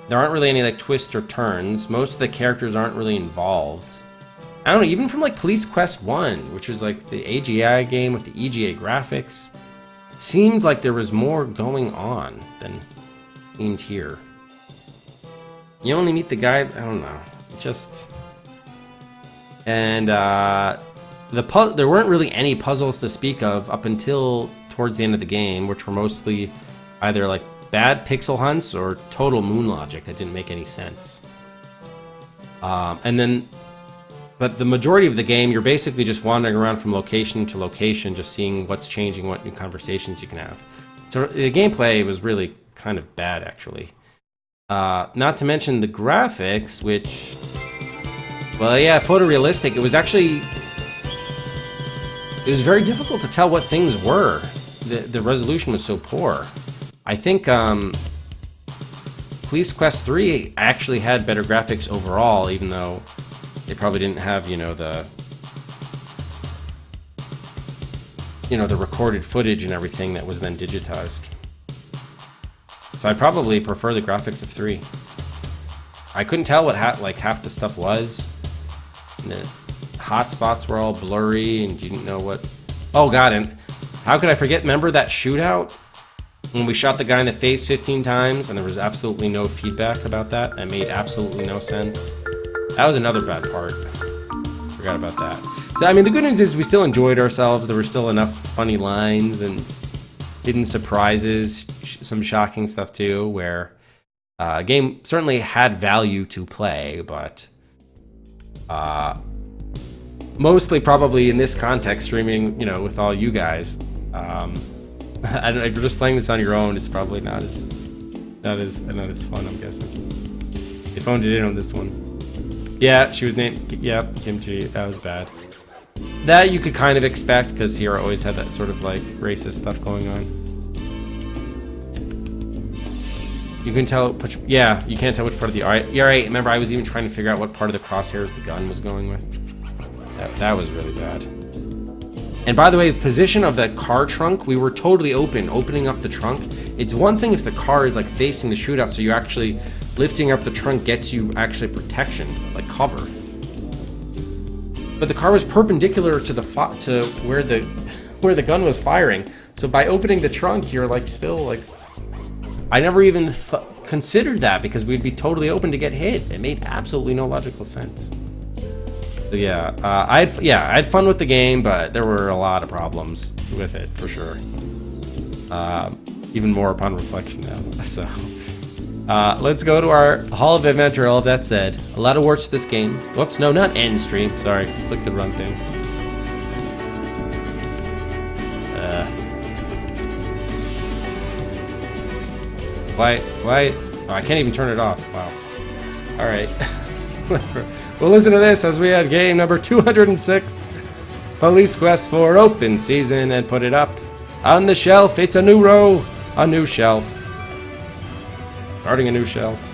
There aren't really any like twists or turns. Most of the characters aren't really involved. I don't know, even from like Police Quest 1, which was like the AGI game with the EGA graphics, seemed like there was more going on than seemed here. You only meet the guy, I don't know, just... And there weren't really any puzzles to speak of up until towards the end of the game, which were mostly either like bad pixel hunts or total moon logic that didn't make any sense. But the majority of the game, you're basically just wandering around from location to location, just seeing what's changing, what new conversations you can have. So the gameplay was really kind of bad, actually. Not to mention the graphics, which, well, yeah, photorealistic. It was very difficult to tell what things were. The resolution was so poor. I think Police Quest 3 actually had better graphics overall, even though they probably didn't have, the recorded footage and everything that was then digitized. So I probably prefer the graphics of 3. I couldn't tell what half the stuff was. And the hotspots were all blurry, and you didn't know what. Oh god! And how could I forget? Remember that shootout when we shot the guy in the face 15 times, and there was absolutely no feedback about that? That made absolutely no sense. That was another bad part. Forgot about that. So, I mean, the good news is we still enjoyed ourselves. There were still enough funny lines and hidden surprises, some shocking stuff too, where a game certainly had value to play, but mostly probably in this context, streaming, with all you guys. I don't know, if you're just playing this on your own, it's probably not as fun, I'm guessing. They phoned it in on this one. Yeah, she was named, Kimchi. That was bad. That you could kind of expect, because Sierra always had that sort of racist stuff going on. You can tell, you can't tell which part of the, yeah, right, remember I was even trying to figure out what part of the crosshairs the gun was going with. That was really bad. And by the way, position of that car trunk, we were totally opening up the trunk. It's one thing if the car is facing the shootout, so you actually lifting up the trunk gets you actually protection, like cover. But the car was perpendicular to to where the gun was firing. So by opening the trunk, you're still I never even considered that, because we'd be totally open to get hit. It made absolutely no logical sense. So yeah, I had fun with the game, but there were a lot of problems with it for sure. Even more upon reflection now. So let's go to our Hall of Adventure. All of that said, a lot of words to this game. Whoops, no, not end stream. Sorry, clicked the wrong thing. Quiet. Oh, I can't even turn it off. Wow. All right. We'll listen to this as we had game number 206, Police Quest 4 open season, and put it up on the shelf. It's a new row, a new shelf. Starting a new shelf.